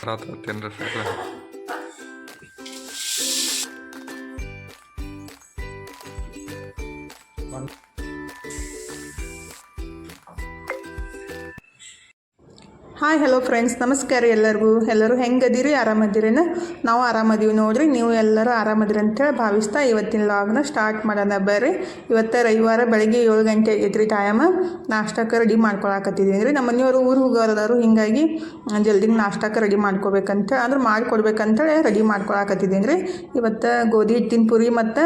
ತಿನ್ರಿ sir. Hi hello friends, ನಮಸ್ಕಾರ ಎಲ್ಲರೂ ಹೆಂಗದಿರಿ? ಆರಾಮದಿರೇನ? ನಾವು ಆರಾಮದೀವಿ ನೋಡ್ರಿ. ನೀವು ಎಲ್ಲರೂ ಆರಾಮದಿರಿ ಅಂತೇಳಿ ಭಾವಿಸ್ತಾ ಇವತ್ತಿನ ಲಾಗ್ನ ಸ್ಟಾರ್ಟ್ ಮಾಡೋಣ ಬರ್ರಿ. ಇವತ್ತು ರವಿವಾರ ಬೆಳಗ್ಗೆ 7 ಗಂಟೆ ಆಗೈತ್ರಿ ಟೈಮ್. ನಾಷ್ಟಕ್ಕೆ ರೆಡಿ ಮಾಡ್ಕೊಳಕತ್ತಿದ್ದೀನಿ ರೀ. ನಮ್ಮ ಮನೆಯವರು ಊರು ಹೋಗೋರದಾರು, ಹಿಂಗಾಗಿ ಜಲ್ದಿ ನಾಷ್ಟಕ್ಕೆ ರೆಡಿ ಮಾಡ್ಕೋಬೇಕಂತ ಅಂದ್ರೆ ಮಾಡಿಕೊಡ್ಬೇಕಂತೇಳಿ ರೆಡಿ ಮಾಡ್ಕೊಳಕತ್ತಿದ್ದೀನಿ ರೀ. ಇವತ್ತು ಗೋಧಿ ಹಿಟ್ಟಿನ ಪುರಿ ಮತ್ತು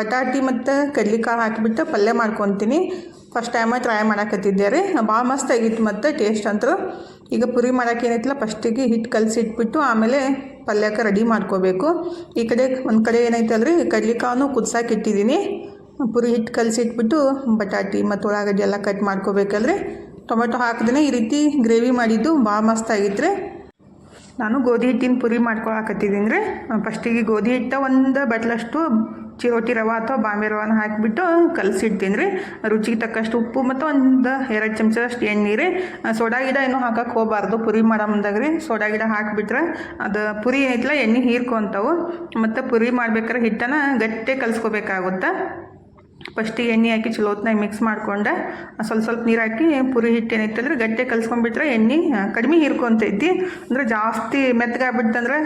ಬಟಾಟಿ ಮತ್ತು ಕಡ್ಲಿಕಾಳು ಹಾಕಿಬಿಟ್ಟು ಪಲ್ಯ ಮಾಡ್ಕೊತೀನಿ. ಫಸ್ಟ್ ಟೈಮ ಟ್ರೈ ಮಾಡಕತ್ತಿದ್ದೆ ರೀ. ಭಾಳ ಮಸ್ತ್ ಆಗಿತ್ತು ಮತ್ತು ಟೇಸ್ಟ್ ಅಂತೂ. ಈಗ ಪುರಿ ಮಾಡೋಕೆ ಏನೈತಿಲ್ಲ, ಫಸ್ಟಿಗೆ ಹಿಟ್ಟು ಕಲಸಿಟ್ಬಿಟ್ಟು ಆಮೇಲೆ ಪಲ್ಯಕ್ಕೆ ರೆಡಿ ಮಾಡ್ಕೋಬೇಕು. ಈ ಕಡೆ ಒಂದು ಕಡೆ ಏನೈತಲ್ರಿ, ಕಡ್ಲಿಕಾಳನ್ನು ಕುದ್ಸಾಕೆ ಇಟ್ಟಿದ್ದೀನಿ. ಪುರಿ ಹಿಟ್ಟು ಕಲಸಿಟ್ಬಿಟ್ಟು ಬಟಾಟಿ ಮತ್ತು ಉಳ್ಳಾಗಡ್ಡಿ ಎಲ್ಲ ಕಟ್ ಮಾಡ್ಕೋಬೇಕಲ್ರಿ. ಟೊಮೆಟೊ ಹಾಕಿದ್ರೆ ಈ ರೀತಿ ಗ್ರೇವಿ ಮಾಡಿದ್ದು ಭಾಳ ಮಸ್ತ್ ಆಗಿತ್ತು ರೀ. ನಾನು ಗೋಧಿ ಹಿಟ್ಟಿನ ಪುರಿ ಮಾಡ್ಕೊಳಕತ್ತಿದ್ದೀನಿ ರೀ. ಫಸ್ಟಿಗೆ ಗೋಧಿ ಹಿಟ್ಟು ಒಂದು ಬಟ್ಲಷ್ಟು ಚಿರೋಟಿ ರವೆ ಅಥವಾ ಬಾಂಬೆ ರವಾನ ಹಾಕಿಬಿಟ್ಟು ಕಲಸಿಡ್ತೀನಿ ರೀ. ರುಚಿಗೆ ತಕ್ಕಷ್ಟು ಉಪ್ಪು ಮತ್ತು ಒಂದು 2 ಚಮಚದಷ್ಟು ಎಣ್ಣೆ ರೀ. ಸೋಡಾ ಗಿಡ ಏನೂ ಹಾಕಕ್ಕೆ ಹೋಗಬಾರ್ದು ಪುರಿ ಮಾಡೋ ಮುಂದಾಗ ರೀ. ಸೋಡಾ ಗಿಡ ಹಾಕಿಬಿಟ್ರೆ ಅದು ಪುರಿ ಏನೈತಿಲ್ಲ ಎಣ್ಣೆ ಹೀರ್ಕೊಂತಾವೆ. ಮತ್ತು ಪುರಿ ಮಾಡ್ಬೇಕಾದ್ರೆ ಹಿಟ್ಟನ್ನು ಗಟ್ಟಿ ಕಲಿಸ್ಕೋಬೇಕಾಗುತ್ತೆ. ಫಸ್ಟಿಗೆ ಎಣ್ಣೆ ಹಾಕಿ ಚಲೋ ಹೊತ್ನಾಗ ಮಿಕ್ಸ್ ಮಾಡ್ಕೊಂಡು ಸ್ವಲ್ಪ ನೀರು ಹಾಕಿ ಪುರಿ ಹಿಟ್ಟು ಏನೈತಂದ್ರೆ ಗಟ್ಟಿ ಕಲಿಸ್ಕೊಂಡ್ಬಿಟ್ರೆ ಎಣ್ಣೆ ಕಡಿಮೆ ಹೀರ್ಕೊಂತೈತಿ. ಅಂದರೆ ಜಾಸ್ತಿ ಮೆತ್ತಗಾಗ್ಬಿಟ್ಟಂದ್ರೆ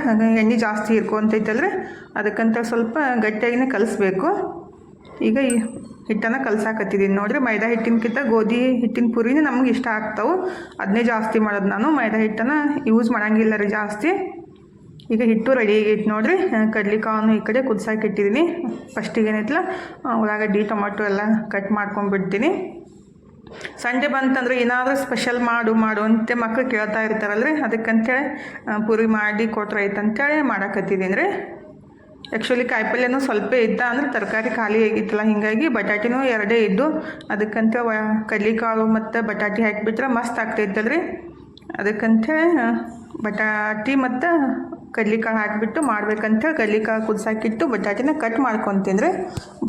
ಎಣ್ಣೆ ಜಾಸ್ತಿ ಹೀರ್ಕೊಂತೈತಲ್ರಿ, ಅದಕ್ಕಂತ ಸ್ವಲ್ಪ ಗಟ್ಟಿಯಾಗಿನೇ ಕಲಿಸ್ಬೇಕು. ಈಗ ಈ ಹಿಟ್ಟನ್ನು ಕಲ್ಸಾಕತ್ತಿದ್ದೀನಿ ನೋಡಿರಿ. ಮೈದಾ ಹಿಟ್ಟಿನಕ್ಕಿಂತ ಗೋಧಿ ಹಿಟ್ಟಿನ ಪುರಿನೇ ನಮ್ಗೆ ಇಷ್ಟ ಆಗ್ತಾವೆ. ಅದನ್ನೇ ಜಾಸ್ತಿ ಮಾಡೋದು ನಾನು. ಮೈದಾ ಹಿಟ್ಟನ್ನು ಯೂಸ್ ಮಾಡೋಂಗಿಲ್ಲ ರೀ ಜಾಸ್ತಿ. ಈಗ ಹಿಟ್ಟು ರೆಡಿ ಆಗೈತೆ ನೋಡಿರಿ. ಕಡ್ಲಿಕಾಳನ್ನು ಈ ಕಡೆ ಕುದ್ಸಾಕೆ ಇಟ್ಟಿದ್ದೀನಿ. ಫಸ್ಟಿಗೆ ಏನೈತಿಲ್ಲ ಉಳ್ಳಾಗಡ್ಡಿ ಟೊಮೆಟೊ ಎಲ್ಲ ಕಟ್ ಮಾಡ್ಕೊಂಡ್ಬಿಡ್ತೀನಿ. ಸಂಡೇ ಬಂತಂದ್ರೆ ಏನಾದರೂ ಸ್ಪೆಷಲ್ ಮಾಡು ಅಂತ ಮಕ್ಕಳು ಕೇಳ್ತಾ ಇರ್ತಾರಲ್ರಿ, ಅದಕ್ಕಂತೇಳಿ ಪುರಿ ಮಾಡಿ ಕೊಟ್ರೆ ಐತಂತೇಳಿ ಮಾಡಾಕತ್ತಿದ್ದೀನಿ ರೀ. ಆ್ಯಕ್ಚುಲಿ ಕಾಯಿಪಲ್ಯನೂ ಸ್ವಲ್ಪ ಇದ್ದ, ಅಂದ್ರೆ ತರಕಾರಿ ಖಾಲಿ ಆಗಿತ್ತಲ್ಲ, ಹೀಗಾಗಿ ಬಟಾಟಿನೂ 2 ಇದ್ದು. ಅದಕ್ಕಂತ ಕಡ್ಲಿಕಾಳು ಮತ್ತು ಬಟಾಟಿ ಹಾಕಿಬಿಟ್ರೆ ಮಸ್ತ್ ಆಗ್ತೈತಲ್ರಿ. ಅದಕ್ಕಂತೇಳಿ ಬಟಾಟಿ ಮತ್ತು ಕಡ್ಲಿಕಾಳು ಹಾಕಿಬಿಟ್ಟು ಮಾಡ್ಬೇಕಂತೇಳಿ ಕಡ್ಲಿಕಾಳು ಕುದ್ಸಾಕಿಟ್ಟು ಬಟಾಟಿನ ಕಟ್ ಮಾಡ್ಕೊತೀನಿ ರೀ.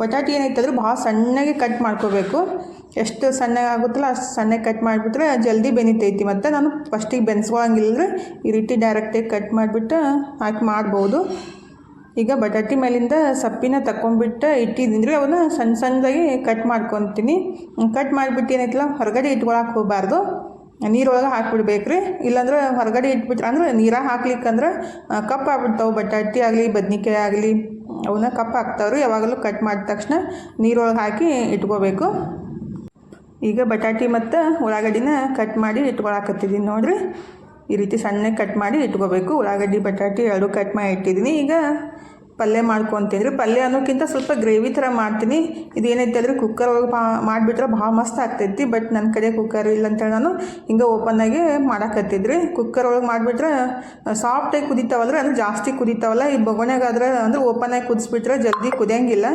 ಬಟಾಟಿ ಏನೈತಂದ್ರೆ ಭಾಳ ಸಣ್ಣಗೆ ಕಟ್ ಮಾಡ್ಕೋಬೇಕು. ಎಷ್ಟು ಸಣ್ಣಗೆ ಆಗುತ್ತಲ್ಲ ಅಷ್ಟು ಸಣ್ಣಗೆ ಕಟ್ ಮಾಡಿಬಿಟ್ರೆ ಜಲ್ದಿ ಬೆನಿತೈತಿ. ಮತ್ತು ನಾನು ಫಸ್ಟಿಗೆ ಬೆನ್ಸ್ಕೊಳಂಗಿಲ್ಲ ರೀ. ಈ ರೀತಿ ಡೈರೆಕ್ಟಾಗಿ ಕಟ್ ಮಾಡಿಬಿಟ್ಟು ಹಾಕಿ ಮಾಡ್ಬೋದು. ಈಗ ಬಟಾಟಿ ಮೇಲಿಂದ ಸಪ್ಪಿನ ತಗೊಂಡ್ಬಿಟ್ಟು ಇಟ್ಟಿದ್ದೀನಿ ರೀ. ಅವನ್ನ ಸಣ್ಣದಾಗಿ ಕಟ್ ಮಾಡ್ಕೊತೀನಿ. ಕಟ್ ಮಾಡಿಬಿಟ್ಟು ಏನೈತಿಲ್ಲ ಹೊರಗಡೆ ಇಟ್ಕೊಳಕ್ಕೆ ಹೋಗಬಾರ್ದು, ನೀರೊಳಗೆ ಹಾಕಿಬಿಡ್ಬೇಕು ರೀ. ಇಲ್ಲಾಂದ್ರೆ ಹೊರಗಡೆ ಇಟ್ಬಿಟ್ರೆ ಅಂದ್ರೆ ನೀರಾಗ ಹಾಕ್ಲಿಕ್ಕಂದ್ರೆ ಕಪ್ ಆಗ್ಬಿಡ್ತಾವೆ. ಬಟಾಟಿ ಆಗಲಿ ಬದ್ನಿಕಾಯಿ ಆಗಲಿ ಅವನ್ನ ಕಪ್ ಹಾಕ್ತಾವೆ ರೀ. ಯಾವಾಗಲೂ ಕಟ್ ಮಾಡಿದ ತಕ್ಷಣ ನೀರೊಳಗೆ ಹಾಕಿ ಇಟ್ಕೋಬೇಕು. ಈಗ ಬಟಾಟಿ ಮತ್ತು ಉಳ್ಳಾಗಡ್ಡಿನ ಕಟ್ ಮಾಡಿ ಇಟ್ಕೊಳಕತ್ತಿದ್ದೀನಿ ನೋಡಿರಿ. ಈ ರೀತಿ ಸಣ್ಣಗೆ ಕಟ್ ಮಾಡಿ ಇಟ್ಕೋಬೇಕು. ಉಳ್ಳಾಗಡ್ಡಿ ಬಟಾಟಿ 2 ಕಟ್ ಮಾಡಿ ಇಟ್ಟಿದ್ದೀನಿ. ಈಗ ಪಲ್ಯ ಮಾಡ್ಕೊತೀನಿ ರೀ. ಪಲ್ಯ ಅನ್ನೋಕ್ಕಿಂತ ಸ್ವಲ್ಪ ಗ್ರೇವಿ ಥರ ಮಾಡ್ತೀನಿ. ಇದೇನೈತೆ ಅಂದ್ರೆ ಕುಕ್ಕರ್ ಒಳಗೆ ಮಾಡಿಬಿಟ್ರೆ ಭಾಳ ಮಸ್ತ್ ಆಗ್ತೈತಿ. ಬಟ್ ನನ್ನ ಕಡೆ ಕುಕ್ಕರ್ ಇಲ್ಲ ಅಂತೇಳಿ ನಾನು ಹಿಂಗೆ ಓಪನ್ನಾಗಿ ಮಾಡಾಕತ್ತಿದ್ರಿ. ಕುಕ್ಕರ್ ಒಳಗೆ ಮಾಡಿಬಿಟ್ರೆ ಸಾಫ್ಟಾಗಿ ಕುದಿತಾವಲ್ರಿ, ಅಂದ್ರೆ ಜಾಸ್ತಿ ಕುದಿತಾವಲ್ಲ. ಈ ಬೊಗಣ್ಯಾಗಾದ್ರೆ ಅಂದ್ರೆ ಓಪನ್ನಾಗಿ ಕುದಿಸ್ಬಿಟ್ರೆ ಜಲ್ದಿ ಕುದಿಯಂಗಿಲ್ಲ.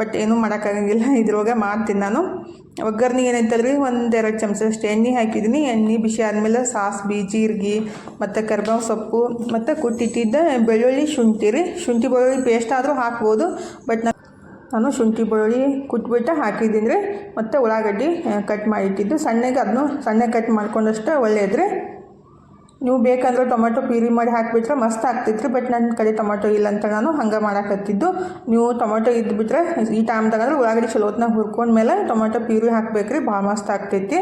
ಬಟ್ ಏನೂ ಮಾಡೋಕ್ಕಾಗಂಗಿಲ್ಲ, ಇದ್ರೊಳಗೆ ಮಾಡ್ತೀನಿ ನಾನು. ಒಗ್ಗರ್ನಿಗೆ ಏನೈತಲ್ರಿ 1-2 ಚಮಚದಷ್ಟು ಎಣ್ಣೆ ಹಾಕಿದ್ದೀನಿ. ಎಣ್ಣೆ ಬಿಸಿ ಆದಮೇಲೆ ಸಾಸ್ವೆ, ಜೀರಿಗೆ ಮತ್ತು ಕರಿಬೇವು ಸೊಪ್ಪು ಮತ್ತು ಕುಟ್ಟಿಟ್ಟಿದ್ದ ಬೆಳ್ಳುಳ್ಳಿ, ಶುಂಠಿ ರೀ. ಶುಂಠಿ ಬೆಳ್ಳುಳ್ಳಿ ಪೇಸ್ಟ್ ಆದರೂ ಹಾಕ್ಬೋದು, ಬಟ್ ನಾನು ಶುಂಠಿ ಬೆಳ್ಳುಳ್ಳಿ ಕುಟ್ಬಿಟ್ಟು ಹಾಕಿದ್ದೀನಿ ರೀ. ಮತ್ತು ಉಳ್ಳಾಗಡ್ಡಿ ಕಟ್ ಮಾಡಿಟ್ಟಿದ್ದು ಸಣ್ಣಗೆ, ಅದನ್ನು ಸಣ್ಣಗೆ ಕಟ್ ಮಾಡ್ಕೊಂಡಷ್ಟು ಒಳ್ಳೆಯದ್ರಿ. ನೀವು ಬೇಕಂದ್ರೆ ಟೊಮೆಟೊ ಪ್ಯೂರಿ ಮಾಡಿ ಹಾಕಿಬಿಟ್ರೆ ಮಸ್ತ್ ಆಗ್ತೈತ್ರಿ. ಬಟ್ ನನ್ನ ಕಡೆ ಟೊಮೆಟೊ ಇಲ್ಲ ಅಂತ ನಾನು ಹಂಗೆ ಮಾಡಾಕತ್ತಿದ್ದು. ನೀವು ಟೊಮೆಟೊ ಇದ್ದುಬಿಟ್ರೆ ಈ ಟೈಮ್ದಾಗ ಅಂದ್ರೆ ಉಳ್ಳಾಗಡ್ಡಿ ಚಲೋ ಹೊತ್ನಾಗ ಹುರ್ಕೊಂಡ್ಮೇಲೆ ಟೊಮೆಟೊ ಪ್ಯೂರಿ ಹಾಕಬೇಕ್ರಿ, ಭಾಳ ಮಸ್ತ್ ಆಗ್ತೈತಿ.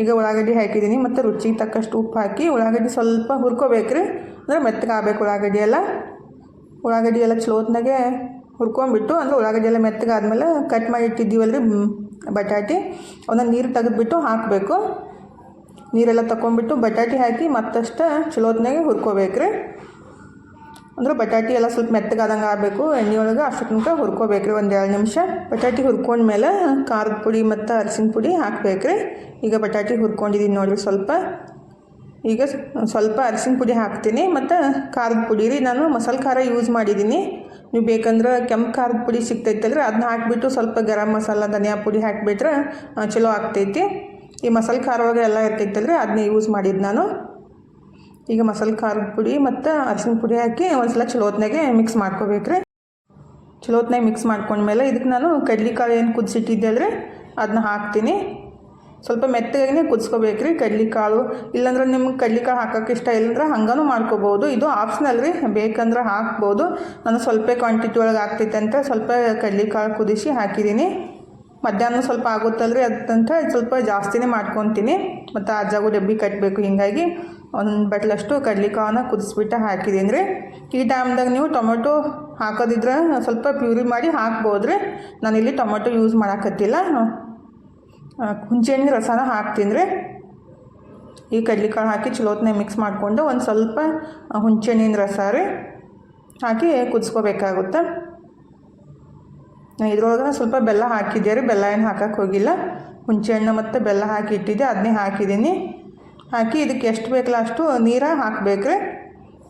ಈಗ ಉಳ್ಳಾಗಡ್ಡಿ ಹಾಕಿದ್ದೀನಿ ಮತ್ತು ರುಚಿಗೆ ತಕ್ಕಷ್ಟು ಉಪ್ಪು ಹಾಕಿ ಉಳ್ಳಾಗಡ್ಡಿ ಸ್ವಲ್ಪ ಹುರ್ಕೋಬೇಕ್ರಿ. ಅಂದರೆ ಮೆತ್ತಗೆ ಆಗಬೇಕು ಉಳ್ಳಾಗಡ್ಡಿ ಎಲ್ಲ ಚಲೋ ಹೊತ್ನಾಗೆ ಹುರ್ಕೊಂಡ್ಬಿಟ್ಟು, ಅಂದರೆ ಉಳ್ಳಾಗಡ್ಡಿ ಎಲ್ಲ ಮೆತ್ತಗಾದ್ಮೇಲೆ ಕಟ್ ಮಾಡಿ ಇಟ್ಟಿದ್ದೀವಲ್ರಿ ಬಟಾಟಿ, ಅವನ್ನ ನೀರು ತೆಗೆದುಬಿಟ್ಟು ಹಾಕಬೇಕು. ನೀರೆಲ್ಲ ತಗೊಂಡ್ಬಿಟ್ಟು ಬಟಾಟಿ ಹಾಕಿ ಮತ್ತಷ್ಟು ಚಲೋ ಹೊತ್ನಾಗೆ ಹುರ್ಕೋಬೇಕ್ರಿ. ಅಂದ್ರೆ ಬಟಾಟಿ ಎಲ್ಲ ಸ್ವಲ್ಪ ಮೆತ್ತಗಾದಂಗೆ ಆಗಬೇಕು. ಎಣ್ಣೆ ಒಳಗೆ ಅಷ್ಟು ತನಕ ಹುರ್ಕೋಬೇಕ್ರಿ 1-2 ನಿಮಿಷ. ಬಟಾಟಿ ಹುರ್ಕೊಂಡ್ಮೇಲೆ ಖಾರದ ಪುಡಿ ಮತ್ತು ಅರಿಶಿನ ಪುಡಿ ಹಾಕಬೇಕ್ರಿ. ಈಗ ಬಟಾಟಿ ಹುರ್ಕೊಂಡಿದ್ದೀನಿ ನೋಡಿರಿ ಸ್ವಲ್ಪ. ಈಗ ಸ್ವಲ್ಪ ಅರಿಶಿನ ಪುಡಿ ಹಾಕ್ತೀನಿ ಮತ್ತು ಖಾರದ ಪುಡಿ ರೀ. ನಾನು ಮಸಾಲೆ ಖಾರ ಯೂಸ್ ಮಾಡಿದ್ದೀನಿ. ನೀವು ಬೇಕಂದ್ರೆ ಕೆಂಪು ಖಾರದ ಪುಡಿ ಸಿಗ್ತೈತಲ್ರಿ, ಅದನ್ನ ಹಾಕಿಬಿಟ್ಟು ಸ್ವಲ್ಪ ಗರಂ ಮಸಾಲ, ಧನಿಯಾ ಪುಡಿ ಹಾಕಿಬಿಟ್ರೆ ಚಲೋ ಆಗ್ತೈತಿ. ಈ ಮಸಾಲೆ ಖಾರ ಒಳಗೆ ಎಲ್ಲ ಇರ್ತೈತಲ್ರಿ, ಅದನ್ನೇ ಯೂಸ್ ಮಾಡಿದ್ದು ನಾನು. ಈಗ ಮಸಾಲೆ ಖಾರದ ಪುಡಿ ಮತ್ತು ಅರಿಶಿನ ಪುಡಿ ಹಾಕಿ ಒಂದ್ಸಲ ಚಲೋ ಹೊತ್ನಾಗೆ ಮಿಕ್ಸ್ ಮಾಡ್ಕೋಬೇಕ್ರಿ. ಚಲೋ ಹೊತ್ನಾಗೆ ಮಿಕ್ಸ್ ಮಾಡ್ಕೊಂಡ್ಮೇಲೆ ಇದಕ್ಕೆ ನಾನು ಕಡ್ಲಿಕಾಳು ಏನು ಕುದಿಸಿಟ್ಟಿದ್ದೆ ಅಲ್ರಿ ಅದನ್ನ ಹಾಕ್ತೀನಿ. ಸ್ವಲ್ಪ ಮೆತ್ತಗೆ ಕುದಿಸ್ಕೋಬೇಕ್ರಿ ಕಡ್ಲಿಕಾಳು. ಇಲ್ಲಾಂದ್ರೆ ನಿಮ್ಗೆ ಕಡ್ಲಿಕಾಳು ಹಾಕೋಕೆ ಇಷ್ಟ ಇಲ್ಲಂದ್ರೆ ಹಂಗೂ ಮಾಡ್ಕೋಬೋದು. ಇದು ಆಪ್ಷನಲ್ ರೀ, ಬೇಕಂದ್ರೆ ಹಾಕ್ಬೋದು. ನಾನು ಸ್ವಲ್ಪ ಕ್ವಾಂಟಿಟಿ ಒಳಗೆ ಆಗ್ತೈತೆ ಅಂತ ಸ್ವಲ್ಪ ಕಡ್ಲಿಕಾಳು ಕುದಿಸಿ ಹಾಕಿದ್ದೀನಿ. ಮಧ್ಯಾಹ್ನ ಸ್ವಲ್ಪ ಆಗುತ್ತಲ್ರಿ ಅದಂತ ಸ್ವಲ್ಪ ಜಾಸ್ತಿನೇ ಮಾಡ್ಕೊತೀನಿ. ಮತ್ತು ಅಜ್ಜಾಗೂ ಡಬ್ಬಿ ಕಟ್ಟಬೇಕು, ಹೀಗಾಗಿ ಒಂದು ಬಟ್ಲಷ್ಟು ಕಡ್ಲಿಕಾಳನ್ನ ಕುದಿಸ್ಬಿಟ್ಟು ಹಾಕಿದ್ದೀನಿ ರೀ. ಈ ಟೈಮ್ದಾಗ ನೀವು ಟೊಮೆಟೊ ಹಾಕೋದಿದ್ರೆ ಸ್ವಲ್ಪ ಪ್ಯೂರಿ ಮಾಡಿ ಹಾಕ್ಬೋದ್ರಿ. ನಾನಿಲ್ಲಿ ಟೊಮೆಟೊ ಯೂಸ್ ಮಾಡಾಕತ್ತಿಲ್ಲ, ಹುಂಚೆಹಣ್ಣಿನ ರಸನ ಹಾಕ್ತೀನಿ ರೀ. ಈ ಕಡ್ಲಿಕಾಳು ಹಾಕಿ ಚಲೋತ್ನಾಗ ಮಿಕ್ಸ್ ಮಾಡಿಕೊಂಡು ಒಂದು ಸ್ವಲ್ಪ ಹುಂಚೆಹಣ್ಣಿನ ರಸ ರೀ ಹಾಕಿ ಕುದಿಸ್ಕೋಬೇಕಾಗುತ್ತೆ. ಇದ್ರೊಳಗೆ ಸ್ವಲ್ಪ ಬೆಲ್ಲ ಹಾಕಿದ್ದೆ ರೀ, ಬೆಲ್ಲ ಏನು ಹಾಕೋಕ್ಕೆ ಹೋಗಿಲ್ಲ. ಹುಂಚೆಹಣ್ಣು ಮತ್ತು ಬೆಲ್ಲ ಹಾಕಿ ಇಟ್ಟಿದ್ದೆ, ಅದನ್ನೇ ಹಾಕಿದ್ದೀನಿ. ಹಾಕಿ ಇದಕ್ಕೆ ಎಷ್ಟು ಬೇಕಲ್ಲ ಅಷ್ಟು ನೀರು ಹಾಕಬೇಕ್ರಿ.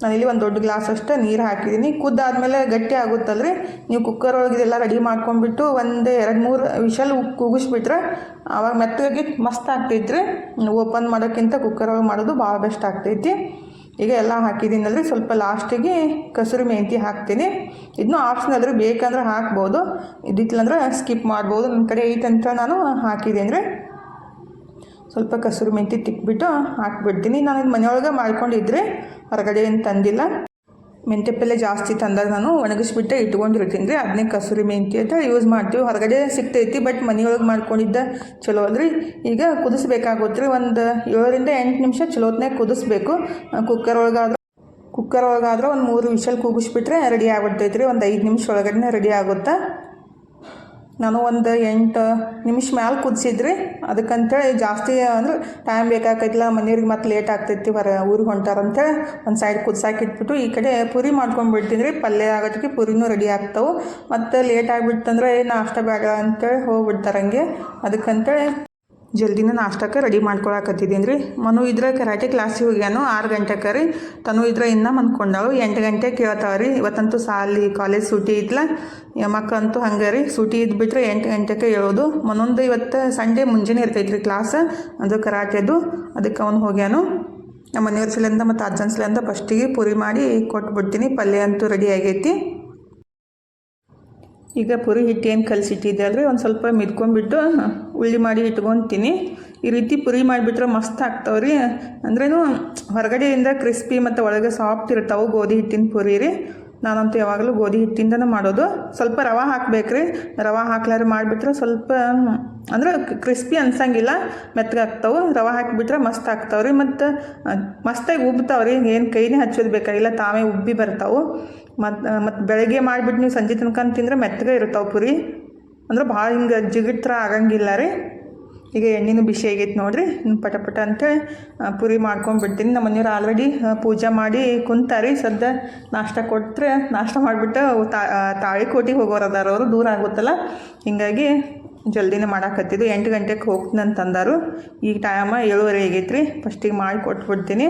ನಾನಿಲ್ಲಿ ಒಂದು ದೊಡ್ಡ ಗ್ಲಾಸ್ ಅಷ್ಟು ನೀರು ಹಾಕಿದ್ದೀನಿ. ಕುದ್ದಾದ್ಮೇಲೆ ಗಟ್ಟಿ ಆಗುತ್ತಲ್ರಿ, ನೀವು ಕುಕ್ಕರ್ ಒಳಗೆ ಇದೆಲ್ಲ ರೆಡಿ ಮಾಡ್ಕೊಂಡ್ಬಿಟ್ಟು ಒಂದು 2-3 ವಿಷಲ್ ಕೂಗಿಸ್ಬಿಟ್ರೆ ಆವಾಗ ಮೆತ್ತಗೆ ಮಸ್ತ್ ಆಗ್ತೈತ್ರಿ. ಓಪನ್ ಮಾಡೋಕ್ಕಿಂತ ಕುಕ್ಕರ್ ಒಳಗೆ ಮಾಡೋದು ಭಾಳ ಬೆಸ್ಟ್ ಆಗ್ತೈತಿ. ಈಗ ಎಲ್ಲ ಹಾಕಿದ್ದೀನಲ್ರಿ, ಸ್ವಲ್ಪ ಲಾಸ್ಟಿಗೆ ಕಸೂರಿ ಮೆಂತಿ ಹಾಕ್ತೀನಿ. ಇದನ್ನು ಆಪ್ಷನಲ್ ರೀ, ಬೇಕಂದ್ರೆ ಹಾಕ್ಬೋದು, ಇದಿತ್ತಂದ್ರೆ ಸ್ಕಿಪ್ ಮಾಡ್ಬೋದು. ನನ್ನ ಕಡೆ ಐತಂತ ನಾನು ಹಾಕಿದ್ದೀನಿ ರೀ. ಸ್ವಲ್ಪ ಕಸೂರಿ ಮೆಂತಿ ತಿಕ್ಬಿಟ್ಟು ಹಾಕ್ಬಿಡ್ತೀನಿ. ನಾನು ಇದು ಮನೆಯೊಳಗೆ ಮಾಡ್ಕೊಂಡಿದ್ರೆ ಹೊರಗಡೆ ಏನು ತಂದಿಲ್ಲ. ಮೆಂತ್ಯ ಪಲ್ಯ ಜಾಸ್ತಿ ತಂದಾಗ ನಾನು ಒಣಗಿಸ್ಬಿಟ್ಟೆ ಇಟ್ಕೊಂಡಿರ್ತೀನಿ ರೀ, ಅದನ್ನೇ ಕಸೂರಿ ಮೆಂತಿ ಅಂತ ಯೂಸ್ ಮಾಡ್ತೀವಿ. ಹೊರಗಡೆ ಸಿಗ್ತೈತಿ, ಬಟ್ ಮನೆಯೊಳಗೆ ಮಾಡ್ಕೊಂಡಿದ್ದ ಚಲೋ ಅಲ್ರಿ. ಈಗ ಕುದಿಸ್ಬೇಕಾಗುತ್ತೆ ರೀ, ಒಂದು 7-8 ನಿಮಿಷ ಚಲೋತ್ನಾಗ ಕುದಿಸ್ಬೇಕು. ಕುಕ್ಕರ್ ಒಳಗಾದ್ರೆ ಒಂದು 3 ವಿಷಲ್ ಕೂಗಿಸ್ಬಿಟ್ರೆ ರೆಡಿ ಆಗ್ಬಿಡ್ತೈತೆ ರೀ. ಒಂದು 5 ನಿಮಿಷ ಒಳಗಡೆ ರೆಡಿ ಆಗುತ್ತೆ. ನಾನು ಒಂದು 8 ನಿಮಿಷ ಮ್ಯಾಲೆ ಕುದಿಸಿದ್ರಿ. ಅದಕ್ಕಂತೇಳಿ ಜಾಸ್ತಿ ಅಂದ್ರೆ ಟೈಮ್ ಬೇಕಾಗೈತಿಲ್ಲ, ಮನೆಯವ್ರಿಗೆ ಮತ್ತೆ ಲೇಟ್ ಆಗ್ತೈತಿ, ಊರಿಗೆ ಹೊಂಟಾರಂತೇಳಿ ಒಂದು ಸೈಡ್ ಕುದಿಸಾಕಿಟ್ಬಿಟ್ಟು ಈ ಕಡೆ ಪೂರಿ ಮಾಡ್ಕೊಂಡ್ಬಿಡ್ತೀನಿ ರೀ. ಪಲ್ಯ ಆಗೋದಕ್ಕೆ ಪೂರಿನೂ ರೆಡಿ ಆಗ್ತಾವೆ. ಮತ್ತು ಲೇಟ್ ಆಗಿಬಿಡ್ತಂದ್ರೆ ನಾಷ್ಟ ಬೇಡ ಅಂತೇಳಿ ಹೋಗ್ಬಿಡ್ತಾರೆ ಹಂಗೆ. ಅದಕ್ಕಂತೇಳಿ ಜಲ್ದಿನ ನಾಷ್ಟಕ್ಕೆ ರೆಡಿ ಮಾಡ್ಕೊಳಕತ್ತಿದ್ದೀನಿ ರೀ. ಮನು ಇದ್ರೆ ಕರಾಟೆ ಕ್ಲಾಸಿಗೆ ಹೋಗ್ಯಾನು 6 ಗಂಟೆಗೆ ರೀ. ತನು ಇದ್ರೆ ಇನ್ನೂ ಮನ್ಕೊಂಡಾಳು 8 ಗಂಟೆಗೆ ಕೇಳ್ತಾವೆ ರೀ. ಇವತ್ತಂತೂ ಕಾಲೇಜ್ ಸೂಟಿ ಇತ್ತಲ್ಲ, ಮಕ್ಕಳಂತೂ ಹಂಗೆ ರೀ, ಸೂಟಿ ಇದ್ಬಿಟ್ರೆ 8 ಗಂಟೆಗೆ ಹೇಳೋದು. ಮನೊಂದು ಇವತ್ತು ಸಂಡೇ ಮುಂಜಾನೆ ಇರ್ತೈತೆ ರೀ ಕ್ಲಾಸ್, ಅದು ಕರಾಟೆದು. ಅದಕ್ಕೆ ಅವನು ಹೋಗ್ಯಾನು. ನಮ್ಮ ಮನೆಯವ್ರ ಸಲಿಂದ ಮತ್ತು ಅಜ್ಜನ ಸಲಿಂದ ಫಸ್ಟಿಗೆ ಪೂರಿ ಮಾಡಿ ಕೊಟ್ಬಿಡ್ತೀನಿ. ಪಲ್ಯ ಅಂತೂ ರೆಡಿ ಆಗೈತಿ. ಈಗ ಪುರಿ ಹಿಟ್ಟು ಏನು ಕಲಸಿಟ್ಟಿದ್ದೆ ಅಲ್ರಿ, ಒಂದು ಸ್ವಲ್ಪ ಮಿದ್ಕೊಂಡ್ಬಿಟ್ಟು ಉಳ್ಳಿ ಮಾಡಿ ಇಟ್ಕೊತೀನಿ. ಈ ರೀತಿ ಪುರಿ ಮಾಡಿಬಿಟ್ರೆ ಮಸ್ತ್ ಆಗ್ತಾವ್ರಿ. ಅಂದ್ರೇನು ಹೊರಗಡೆಯಿಂದ ಕ್ರಿಸ್ಪಿ ಮತ್ತು ಒಳಗೆ ಸಾಫ್ಟ್ ಇರ್ತಾವೆ ಗೋಧಿ ಹಿಟ್ಟಿನ ಪುರಿ ರೀ. ನಾನಂತೂ ಯಾವಾಗಲೂ ಗೋಧಿ ಹಿಟ್ಟಿಂದನೇ ಮಾಡೋದು. ಸ್ವಲ್ಪ ರವೆ ಹಾಕ್ಬೇಕ್ರಿ, ರವೆ ಹಾಕ್ಲಾರ ಮಾಡಿಬಿಟ್ರೆ ಸ್ವಲ್ಪ ಅಂದ್ರೆ ಕ್ರಿಸ್ಪಿ ಅನ್ಸಂಗಿಲ್ಲ, ಮೆತ್ತಗಾಗ್ತಾವೆ. ರವೆ ಹಾಕಿಬಿಟ್ರೆ ಮಸ್ತ್ ಆಗ್ತಾವ್ರಿ. ಮತ್ತು ಮಸ್ತಾಗಿ ಉಬ್ತಾವ್ರಿ, ಏನು ಕೈನೇ ಹಚ್ಚೋದು ಬೇಕಾಗಿಲ್ಲ, ತಾವೇ ಉಬ್ಬಿ ಬರ್ತಾವೆ. ಮತ್ತು ಬೆಳಗ್ಗೆ ಮಾಡಿಬಿಟ್ಟು ನೀವು ಸಂಜೆ ತನಕ ತಿಂದರೆ ಮೆತ್ತಗೆ ಇರ್ತಾವೆ ಪುರಿ, ಅಂದ್ರೆ ಭಾಳ ಹಿಂಗೆ ಜಿಗಿಟ್ ಥರ ಆಗಂಗಿಲ್ಲ ರೀ. ಈಗ ಎಣ್ಣೆನೂ ಬಿಸಿ ಆಗೈತೆ ನೋಡಿರಿ, ಪಟ ಅಂತೇಳಿ ಪುರಿ ಮಾಡ್ಕೊಂಡ್ಬಿಡ್ತೀನಿ. ನಮ್ಮ ಮನೆಯವ್ರು ಆಲ್ರೆಡಿ ಪೂಜೆ ಮಾಡಿ ಕುಂತಾರಿ. ಸದ್ಯ ನಾಷ್ಟ ಕೊಟ್ಟರೆ ನಾಷ್ಟ ಮಾಡಿಬಿಟ್ಟು ತಾಳಿಕೋಟಿಗೆ ಹೋಗೋರದಾರ ಅವರು, ದೂರ ಆಗುತ್ತಲ್ಲ, ಹೀಗಾಗಿ ಜಲ್ದಿನೇ ಮಾಡಾಕತ್ತಿದ್ದು. 8 ಗಂಟೆಗೆ ಹೋಗ್ತೀನಿ ಅಂತಂದಾರು. ಈಗ ಟೈಮ 7:30 ಆಗೈತೆ ರೀ. ಫಸ್ಟಿಗೆ ಮಾಡಿ ಕೊಟ್ಬಿಡ್ತೀನಿ.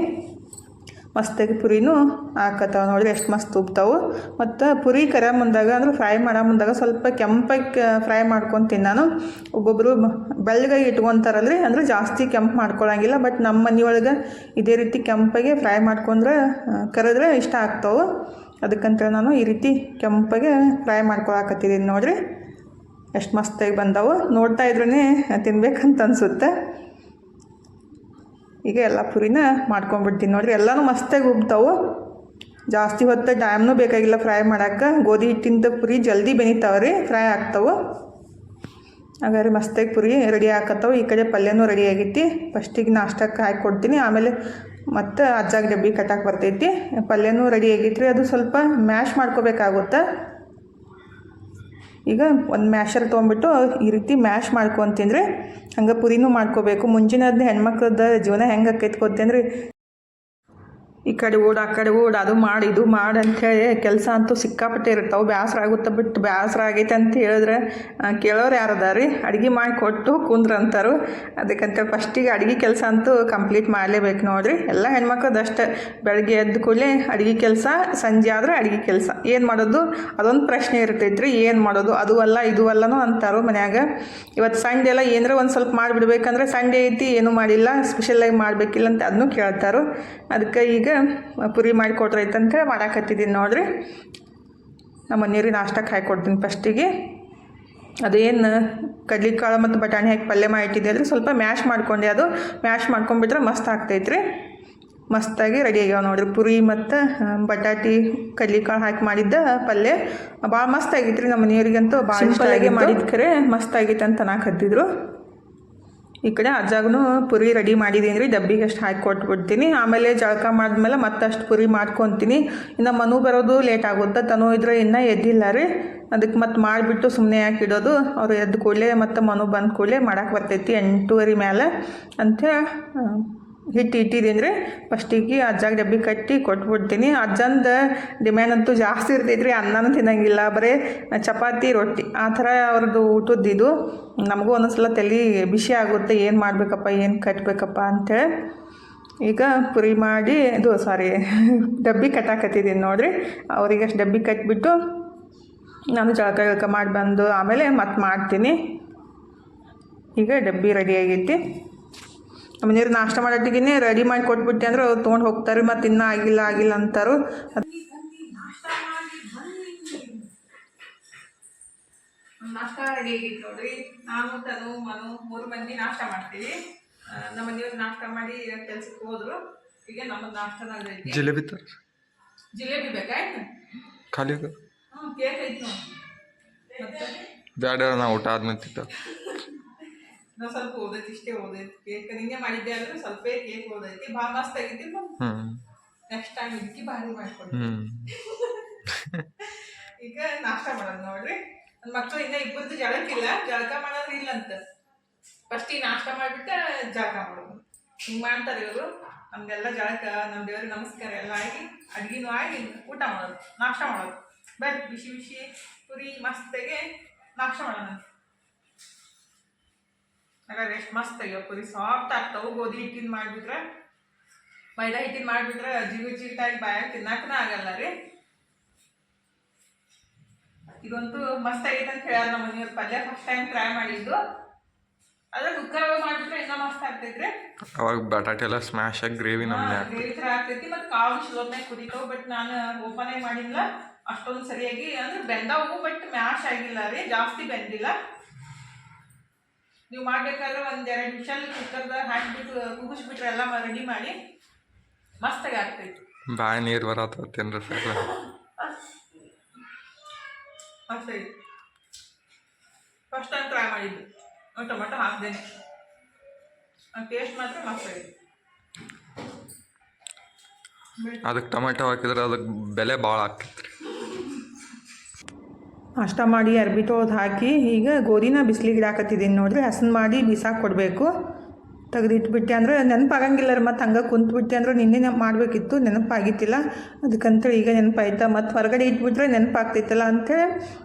ಮಸ್ತಾಗಿ ಪುರಿನೂ ಹಾಕತ್ತಾವ ನೋಡಿರಿ, ಎಷ್ಟು ಮಸ್ತ್ ಉಬ್ತಾವೆ. ಮತ್ತು ಪುರಿ ಕರ ಮುಂದಾಗ ಅಂದ್ರೆ ಫ್ರೈ ಮಾಡೋ ಮುಂದಾಗ ಸ್ವಲ್ಪ ಕೆಂಪಾಗಿ ಫ್ರೈ ಮಾಡ್ಕೊತೀನಿ ನಾನು. ಒಬ್ಬೊಬ್ಬರು ಬೆಳ್ಳಗಾಗಿ ಇಟ್ಕೊತಾರಲ್ರಿ, ಅಂದರೆ ಜಾಸ್ತಿ ಕೆಂಪು ಮಾಡ್ಕೊಳಂಗಿಲ್ಲ. ಬಟ್ ನಮ್ಮ ಮನೆಯೊಳಗೆ ಇದೇ ರೀತಿ ಕೆಂಪಾಗೆ ಫ್ರೈ ಮಾಡ್ಕೊಂಡ್ರೆ ಕರೆದ್ರೆ ಇಷ್ಟ ಆಗ್ತಾವೆ. ಅದಕ್ಕಂತೇಳಿ ನಾನು ಈ ರೀತಿ ಕೆಂಪಾಗೆ ಫ್ರೈ ಮಾಡ್ಕೊಳಕತ್ತಿದ್ದೀನಿ ನೋಡಿರಿ, ಎಷ್ಟು ಮಸ್ತಾಗಿ ಬಂದಾವೆ. ನೋಡ್ತಾ ಇದ್ರೇ ತಿನ್ಬೇಕಂತ ಅನಿಸುತ್ತೆ. ಈಗ ಎಲ್ಲ ಪುರಿನ ಮಾಡ್ಕೊಂಡ್ಬಿಡ್ತೀನಿ ನೋಡಿರಿ, ಎಲ್ಲನೂ ಮಸ್ತಾಗಿ ಉಬ್ತಾವೆ. ಜಾಸ್ತಿ ಹೊತ್ತು ಟೈಮ್ನೂ ಬೇಕಾಗಿಲ್ಲ ಫ್ರೈ ಮಾಡೋಕ್ಕೆ. ಗೋಧಿ ಹಿಟ್ಟಿಂದ ಪುರಿ ಜಲ್ದಿ ಬೆನಿತಾವೆ ರೀ, ಫ್ರೈ ಆಗ್ತಾವೆ. ಹಾಗಾದ್ರೆ ಮಸ್ತಾಗಿ ಪುರಿ ರೆಡಿ ಹಾಕತ್ತಾವೆ. ಈ ಕಡೆ ಪಲ್ಯನೂ ರೆಡಿ ಆಗೈತಿ. ಫಸ್ಟಿಗೆ ನಾಷ್ಟಕ್ಕೆ ಹಾಕಿ ಕೊಡ್ತೀನಿ, ಆಮೇಲೆ ಮತ್ತು ಅಜ್ಜಾಗ ಡಬ್ಬಿ ಕಟ್ಟಾಕೆ ಬರ್ತೈತಿ. ಪಲ್ಯನೂ ರೆಡಿ ಆಗೈತಿ ರೀ, ಅದು ಸ್ವಲ್ಪ ಮ್ಯಾಶ್ ಮಾಡ್ಕೋಬೇಕಾಗುತ್ತೆ. ಈಗ ಒಂದು ಮ್ಯಾಶರ್ ತೊಗೊಂಬಿಟ್ಟು ಈ ರೀತಿ ಮ್ಯಾಶ್ ಮಾಡ್ಕೊತೀನಿ ರೀ. ಹಂಗೆ ಪುರಿನೂ ಮಾಡ್ಕೋಬೇಕು. ಮುಂಜಿನದ್ದು ಹೆಣ್ಮಕ್ಳದ್ದು ಜೀವನ ಹೆಂಗೆ ಆಕೈತೆ ಗೊತ್ತೇನ್ರಿ, ಈ ಕಡೆ ಓಡು ಆ ಕಡೆ ಓಡು, ಅದು ಮಾಡಿ ಇದು ಮಾಡಿ ಅಂಥೇಳಿ ಕೆಲಸ ಅಂತೂ ಸಿಕ್ಕಾಪಟ್ಟೆ ಇರ್ತಾವೆ. ಬೇಸರ ಆಗುತ್ತೆ, ಬಿಟ್ಟು ಬೇಸರ ಆಗೈತೆ ಅಂತ ಹೇಳಿದ್ರೆ ಕೇಳೋರು ಯಾರದ ರೀ, ಅಡುಗೆ ಮಾಡಿ ಕೊಟ್ಟು ಕುಂದ್ರ ಅಂತಾರು. ಅದಕ್ಕಂತ ಫಸ್ಟಿಗೆ ಅಡುಗೆ ಕೆಲಸ ಅಂತೂ ಕಂಪ್ಲೀಟ್ ಮಾಡಲೇಬೇಕು ನೋಡಿರಿ. ಎಲ್ಲ ಹೆಣ್ಮಕ್ಳದಷ್ಟೇ, ಬೆಳಗ್ಗೆ ಎದ್ದು ಕೂಡಲೇ ಅಡುಗೆ ಕೆಲಸ, ಸಂಜೆ ಆದರೆ ಅಡುಗೆ ಕೆಲಸ. ಏನು ಮಾಡೋದು ಅದೊಂದು ಪ್ರಶ್ನೆ ಇರ್ತೈತೆ ರೀ, ಏನು ಮಾಡೋದು ಅದು ಅಲ್ಲ ಇದು ಅಲ್ಲನೂ ಅಂತಾರು ಮನ್ಯಾಗ. ಇವತ್ತು ಸಂಡೇ ಎಲ್ಲ ಏನಾರ ಒಂದು ಸ್ವಲ್ಪ ಮಾಡಿಬಿಡ್ಬೇಕಂದ್ರೆ ಸಂಡೇ ಐತಿ ಏನೂ ಮಾಡಿಲ್ಲ, ಸ್ಪೆಷಲಾಗಿ ಮಾಡಬೇಕಿಲ್ಲ ಅಂತ ಅದನ್ನೂ ಕೇಳ್ತಾರು. ಅದಕ್ಕೆ ಈಗ ಪುರಿ ಮಾಡಿ ಅದೇನು ಕಡ್ಲೆಕಾಳು ಮತ್ತು ಬಟಾಣಿ ಹಾಕಿ ಪಲ್ಯ ಮಾಡಿಟ್ಟಿದ್ದೆ ಅಂದರೆ ಸ್ವಲ್ಪ ಮ್ಯಾಶ್ ಮಾಡ್ಕೊಂಡೆ. ಅದು ಮ್ಯಾಶ್ ಮಾಡ್ಕೊಂಡ್ಬಿಟ್ರೆ ಮಸ್ತ್ ಆಗ್ತೈತ್ರಿ. ಮಸ್ತಾಗಿ ರೆಡಿ ಆಗ್ಯಾವ ನೋಡಿರಿ. ಪುರಿ ಮತ್ತು ಬಟಾಟಿ ಕಡ್ಲೆಕಾಳು ಹಾಕಿ ಮಾಡಿದ್ದ ಪಲ್ಯ ಭಾಳ ಮಸ್ತ್ ಆಗಿತ್ತು ರೀ. ನಮ್ಮ ಮನೆಯವರಿಗಂತೂ ಭಾಳ ಸಿಂಪಲ್ಲಾಗಿ ಮಾಡಿದ ಖರೆ ಮಸ್ತ್ ಆಗಿತ್ತು ಅಂತ ಹತ್ತಿದ್ರು. ಈ ಕಡೆ ಅಜ್ಜಾಗೂ ಪುರಿ ರೆಡಿ ಮಾಡಿದ್ದೀನಿ ರೀ. ಡಬ್ಬಿಗೆ ಅಷ್ಟು ಹಾಕಿ ಕೊಟ್ಬಿಡ್ತೀನಿ. ಆಮೇಲೆ ಜಳಕ ಮಾಡಿದ್ಮೇಲೆ ಮತ್ತಷ್ಟು ಪುರಿ ಮಾಡ್ಕೊತೀನಿ. ಇನ್ನು ಮನು ಬರೋದು ಲೇಟ್ ಆಗುತ್ತೆ. ತನು ಇದ್ರೆ ಇನ್ನೂ ಎದ್ದಿಲ್ಲ ರೀ. ಅದಕ್ಕೆ ಮತ್ತೆ ಮಾಡಿಬಿಟ್ಟು ಸುಮ್ಮನೆ ಯಾಕೆ ಇಡೋದು, ಅವ್ರು ಎದ್ದು ಕೂಡಲೇ ಮತ್ತು ಮನು ಬಂದ ಕೂಡಲೇ ಮಾಡೋಕೆ ಬರ್ತೈತಿ 8:30 ಮೇಲೆ ಅಂಥೇಳಿ ಹಿಟ್ಟು ಇಟ್ಟಿದ್ದೀನಿ ರೀ. ಫಸ್ಟಿಗೆ ಅಜ್ಜಾಗ ಡಬ್ಬಿ ಕಟ್ಟಿ ಕೊಟ್ಬಿಡ್ತೀನಿ. ಅಜ್ಜಂದ ಡಿಮ್ಯಾಂಡ್ ಅಂತೂ ಜಾಸ್ತಿ ಇರ್ತೈತೆ ರೀ. ಅನ್ನನೂ ತಿನ್ನಂಗಿಲ್ಲ, ಬರೀ ಚಪಾತಿ ರೊಟ್ಟಿ ಆ ಥರ ಅವ್ರದ್ದು ಊಟದ್ದು. ನಮಗೂ ಒಂದೊಂದ್ಸಲ ತಲೆ ಬಿಸಿ ಆಗುತ್ತೆ, ಏನು ಮಾಡಬೇಕಪ್ಪ ಏನು ಕಟ್ಟಬೇಕಪ್ಪ ಅಂಥೇಳಿ. ಈಗ ಪುರಿ ಮಾಡಿ ಡಬ್ಬಿ ಕಟ್ಟಾಕತ್ತಿದ್ದೀನಿ ನೋಡಿರಿ. ಅವ್ರಿಗೆ ಅಷ್ಟು ಡಬ್ಬಿ ಕಟ್ಟಿಬಿಟ್ಟು ನಾನು ಜಳಕ ಮಾಡಿ ಬಂದು ಆಮೇಲೆ ಮತ್ತೆ ಮಾಡ್ತೀನಿ. ಈಗ ಡಬ್ಬಿ ರೆಡಿ ಆಗೈತಿ. ಮನೆಯವ್ರು ನಾಷ್ಟ ಮಾಡೋಟ್ಟಿಗೆ ರೆಡಿ ಮಾಡಿ ಕೊಟ್ಬಿಟ್ಟೆ ಅಂದ್ರೆ ಅವ್ರು ತೊಗೊಂಡು ಹೋಗ್ತಾರೆ. ಮತ್ತು ಇನ್ನೂ ಆಗಿಲ್ಲ ಅಂತಾರು. ನಾಷ್ಟ ರೆಡಿ ಆಗೈತಿ ನೋಡ್ರಿ. ನಾನು ತನು ಮನು 3 ಮಂದಿ ನಾಷ್ಟ ಮಾಡ್ತೀವಿ. ನಮ್ಮ ಮನೆಯವ್ರು ನಾಷ್ಟ ಮಾಡಿ ಕೆಲ್ಸಕ್ಕೆ ಹೋದ್ರು. ಈಗ ನಮ್ಮ ನಾಷ್ಟನಾಗೈತಿ. ಜಿಲೇಬಿ ಬೇಕಾಯ್ತು ಖಾಲಿ ಕೇಕ್ ಐತಿ ನೋಡಿ. ಮತ್ತೆ ಬ್ಯಾಡ ನಾ ಊಟ ಆದ್ಮೇಲೆ ತಿಂತ ನಾವು ಸ್ವಲ್ಪ ಓದೈತಿ, ಇಷ್ಟೇ ಓದೈತಿ. ಕೇಕ್ ನಿನ್ನೆ ಮಾಡಿದ್ದೆ ಅಂದ್ರೆ ಸ್ವಲ್ಪ ಕೇಕ್ ಓದೈತಿ. ಭಾಳ ಮಸ್ತ್ ಆಗೈತಿ. ನೆಕ್ಸ್ಟ್ ಟೈಮ್ ಇದಕ್ಕೆ ಭಾರಿ ಮಾಡ್ಕೊಂಡು ಈಗ ನಾಷ್ಟ ಮಾಡೋದು ನೋಡ್ರಿ. ನನ್ನ ಮಕ್ಕಳು ಇನ್ನೂ ಇಬ್ಬರದ್ದು ಜಳಕಿಲ್ಲ. ಜಳಕ ಮಾಡೋದು ಇಲ್ಲ ಅಂತ ಫಸ್ಟಿಗೆ ನಾಷ್ಟ ಮಾಡಿಬಿಟ್ಟು ಜಳಕ ಮಾಡೋದು. ಹಿಂಗೆ ಮಾಡ್ತಾರೆ ಇವರು. ನಮ್ದೆಲ್ಲ ಜಳಕ, ನಮ್ಮ ದೇವ್ರಿಗೆ ನಮಸ್ಕಾರ ಎಲ್ಲ ಆಗಿ ಅಡುಗೆನೂ ಆಗಿ ಊಟ ಮಾಡೋದು, ನಾಷ್ಟ ಮಾಡೋದು. ಬರ್ರಿ ಬಿಸಿ ಬಿಸಿ ಪುರಿ ಮಸ್ತಾಗೆ ನಾಷ್ಟ ಮಾಡೋಣ. ಹಾಗಾದ್ರೆ ಎಷ್ಟು ಮಸ್ತ್ ಆಗ್ಯಾವ ಪುರಿ, ಸಾಫ್ಟ್ ಆಗ್ತಾವೆ. ಗೋಧಿ ಹಿಟ್ಟಿನ ಮಾಡಿಬಿಟ್ರೆ, ಮೈದಾ ಹಿಟ್ಟಿನ ಮಾಡಿಬಿಟ್ರೆ ಜಿಗುಟಾಗಿ ಬಾಯಾಗ ತಿನ್ನಕ್ಕೂ ಆಗಲ್ಲ ರೀ. ಇದಂತೂ ಮಸ್ತ್ ಆಗೈತೆ ಅಂತ ಹೇಳ್ಯಾರ ನಮ್ಮ ಮನೆಯವ್ರ. ಪಲ್ಯ ಫಸ್ಟ್ ಟೈಮ್ ಟ್ರೈ ಮಾಡಿದ್ದು. ಅದ್ರ ಕುಕ್ಕರ್ ಮಾಡಿಬಿಟ್ರೆ ಇನ್ನೂ ಮಸ್ತ್ ಆಗ್ತೈತ್ರಿ. ಅವಾಗ ಬಟಾಟೆ ಎಲ್ಲ ಸ್ಮ್ಯಾಶ್ ಆಗಿ ಗ್ರೇವಿ ಗ್ರೇವಿ ಥರ ಆಗ್ತೈತಿ. ಮತ್ತು ಕಾಳು ಸ್ಲೋತ್ನಾಗ ಕುದಿತಾವೆ. ಬಟ್ ನಾನು ಓಪನ್ ಆಗಿ ಮಾಡಿಲ್ಲ ಅಷ್ಟೊಂದು ಸರಿಯಾಗಿ. ಅಂದ್ರೆ ಬೆಂದವು ಬಟ್ ಮ್ಯಾಶ್ ಆಗಿಲ್ಲ ರೀ, ಜಾಸ್ತಿ ಬೆಂದಿಲ್ಲ. ನೀವು ಮಾಡ್ಬೇಕಾದ್ರೆ 1-2 ವಿಷಲ್ ಕುಕ್ಕರ್ದಾಗ ಹಾಕಿಬಿಟ್ಟು ಕುದಿಸ್ಬಿಟ್ರೆ ಎಲ್ಲ ರೆಡಿ ಮಾಡಿ ಮಸ್ತಾಗಿ ಆಗ್ತೈತಿ. ಬಾಯಿ ನೀರು ಬರತ್ತೇನ್ರಿ ಸರ್? ಮಸ್ತಾಗಿ ಫಸ್ಟ್ ಟೈಮ್ ಟ್ರೈ ಮಾಡಿದ್ದು. ಟೊಮೆಟೊ ಹಾಕ್ದೇನೆ. ಟೇಸ್ಟ್ ಮಾತ್ರ ಮಸ್ತಾಗಿದೆ. ಅದಕ್ಕೆ ಟೊಮೆಟೊ ಹಾಕಿದ್ರೆ ಅದಕ್ಕೆ ಬೆಲೆ ಭಾಳ ಆಗ್ತೈತ್ರಿ. ನಾಷ್ಟ ಮಾಡಿ ಅರ್ಬಿ ತೊಳೆದು ಹಾಕಿ ಈಗ ಗೋಧಿನ ಬಿಸಿಲಿಗೆ ಇಡಾಕತ್ತಿದ್ದೀನಿ ನೋಡ್ರಿ. ಹಸನ್ ಮಾಡಿ ಬಿಸಾಕಿ ಕೊಡಬೇಕು. ತೆಗೆದಿಟ್ಬಿಟ್ಟೆ ಅಂದ್ರೆ ನೆನಪಾಗಂಗಿಲ್ಲ ರೀ. ಮತ್ತು ಹಂಗೆ ಕುಂತ್ಬಿಟ್ಟೆ ಅಂದ್ರೆ ನಿನ್ನೆ ಮಾಡಬೇಕಿತ್ತು, ನೆನಪಾಗಿತ್ತಿಲ್ಲ. ಅದಕ್ಕಂತೇಳಿ ಈಗ ನೆನಪಾಯ್ತಾ. ಮತ್ತು ಹೊರಗಡೆ ಇಟ್ಬಿಟ್ರೆ ನೆನಪಾಗ್ತೈತಲ್ಲ ಅಂಥೇಳಿ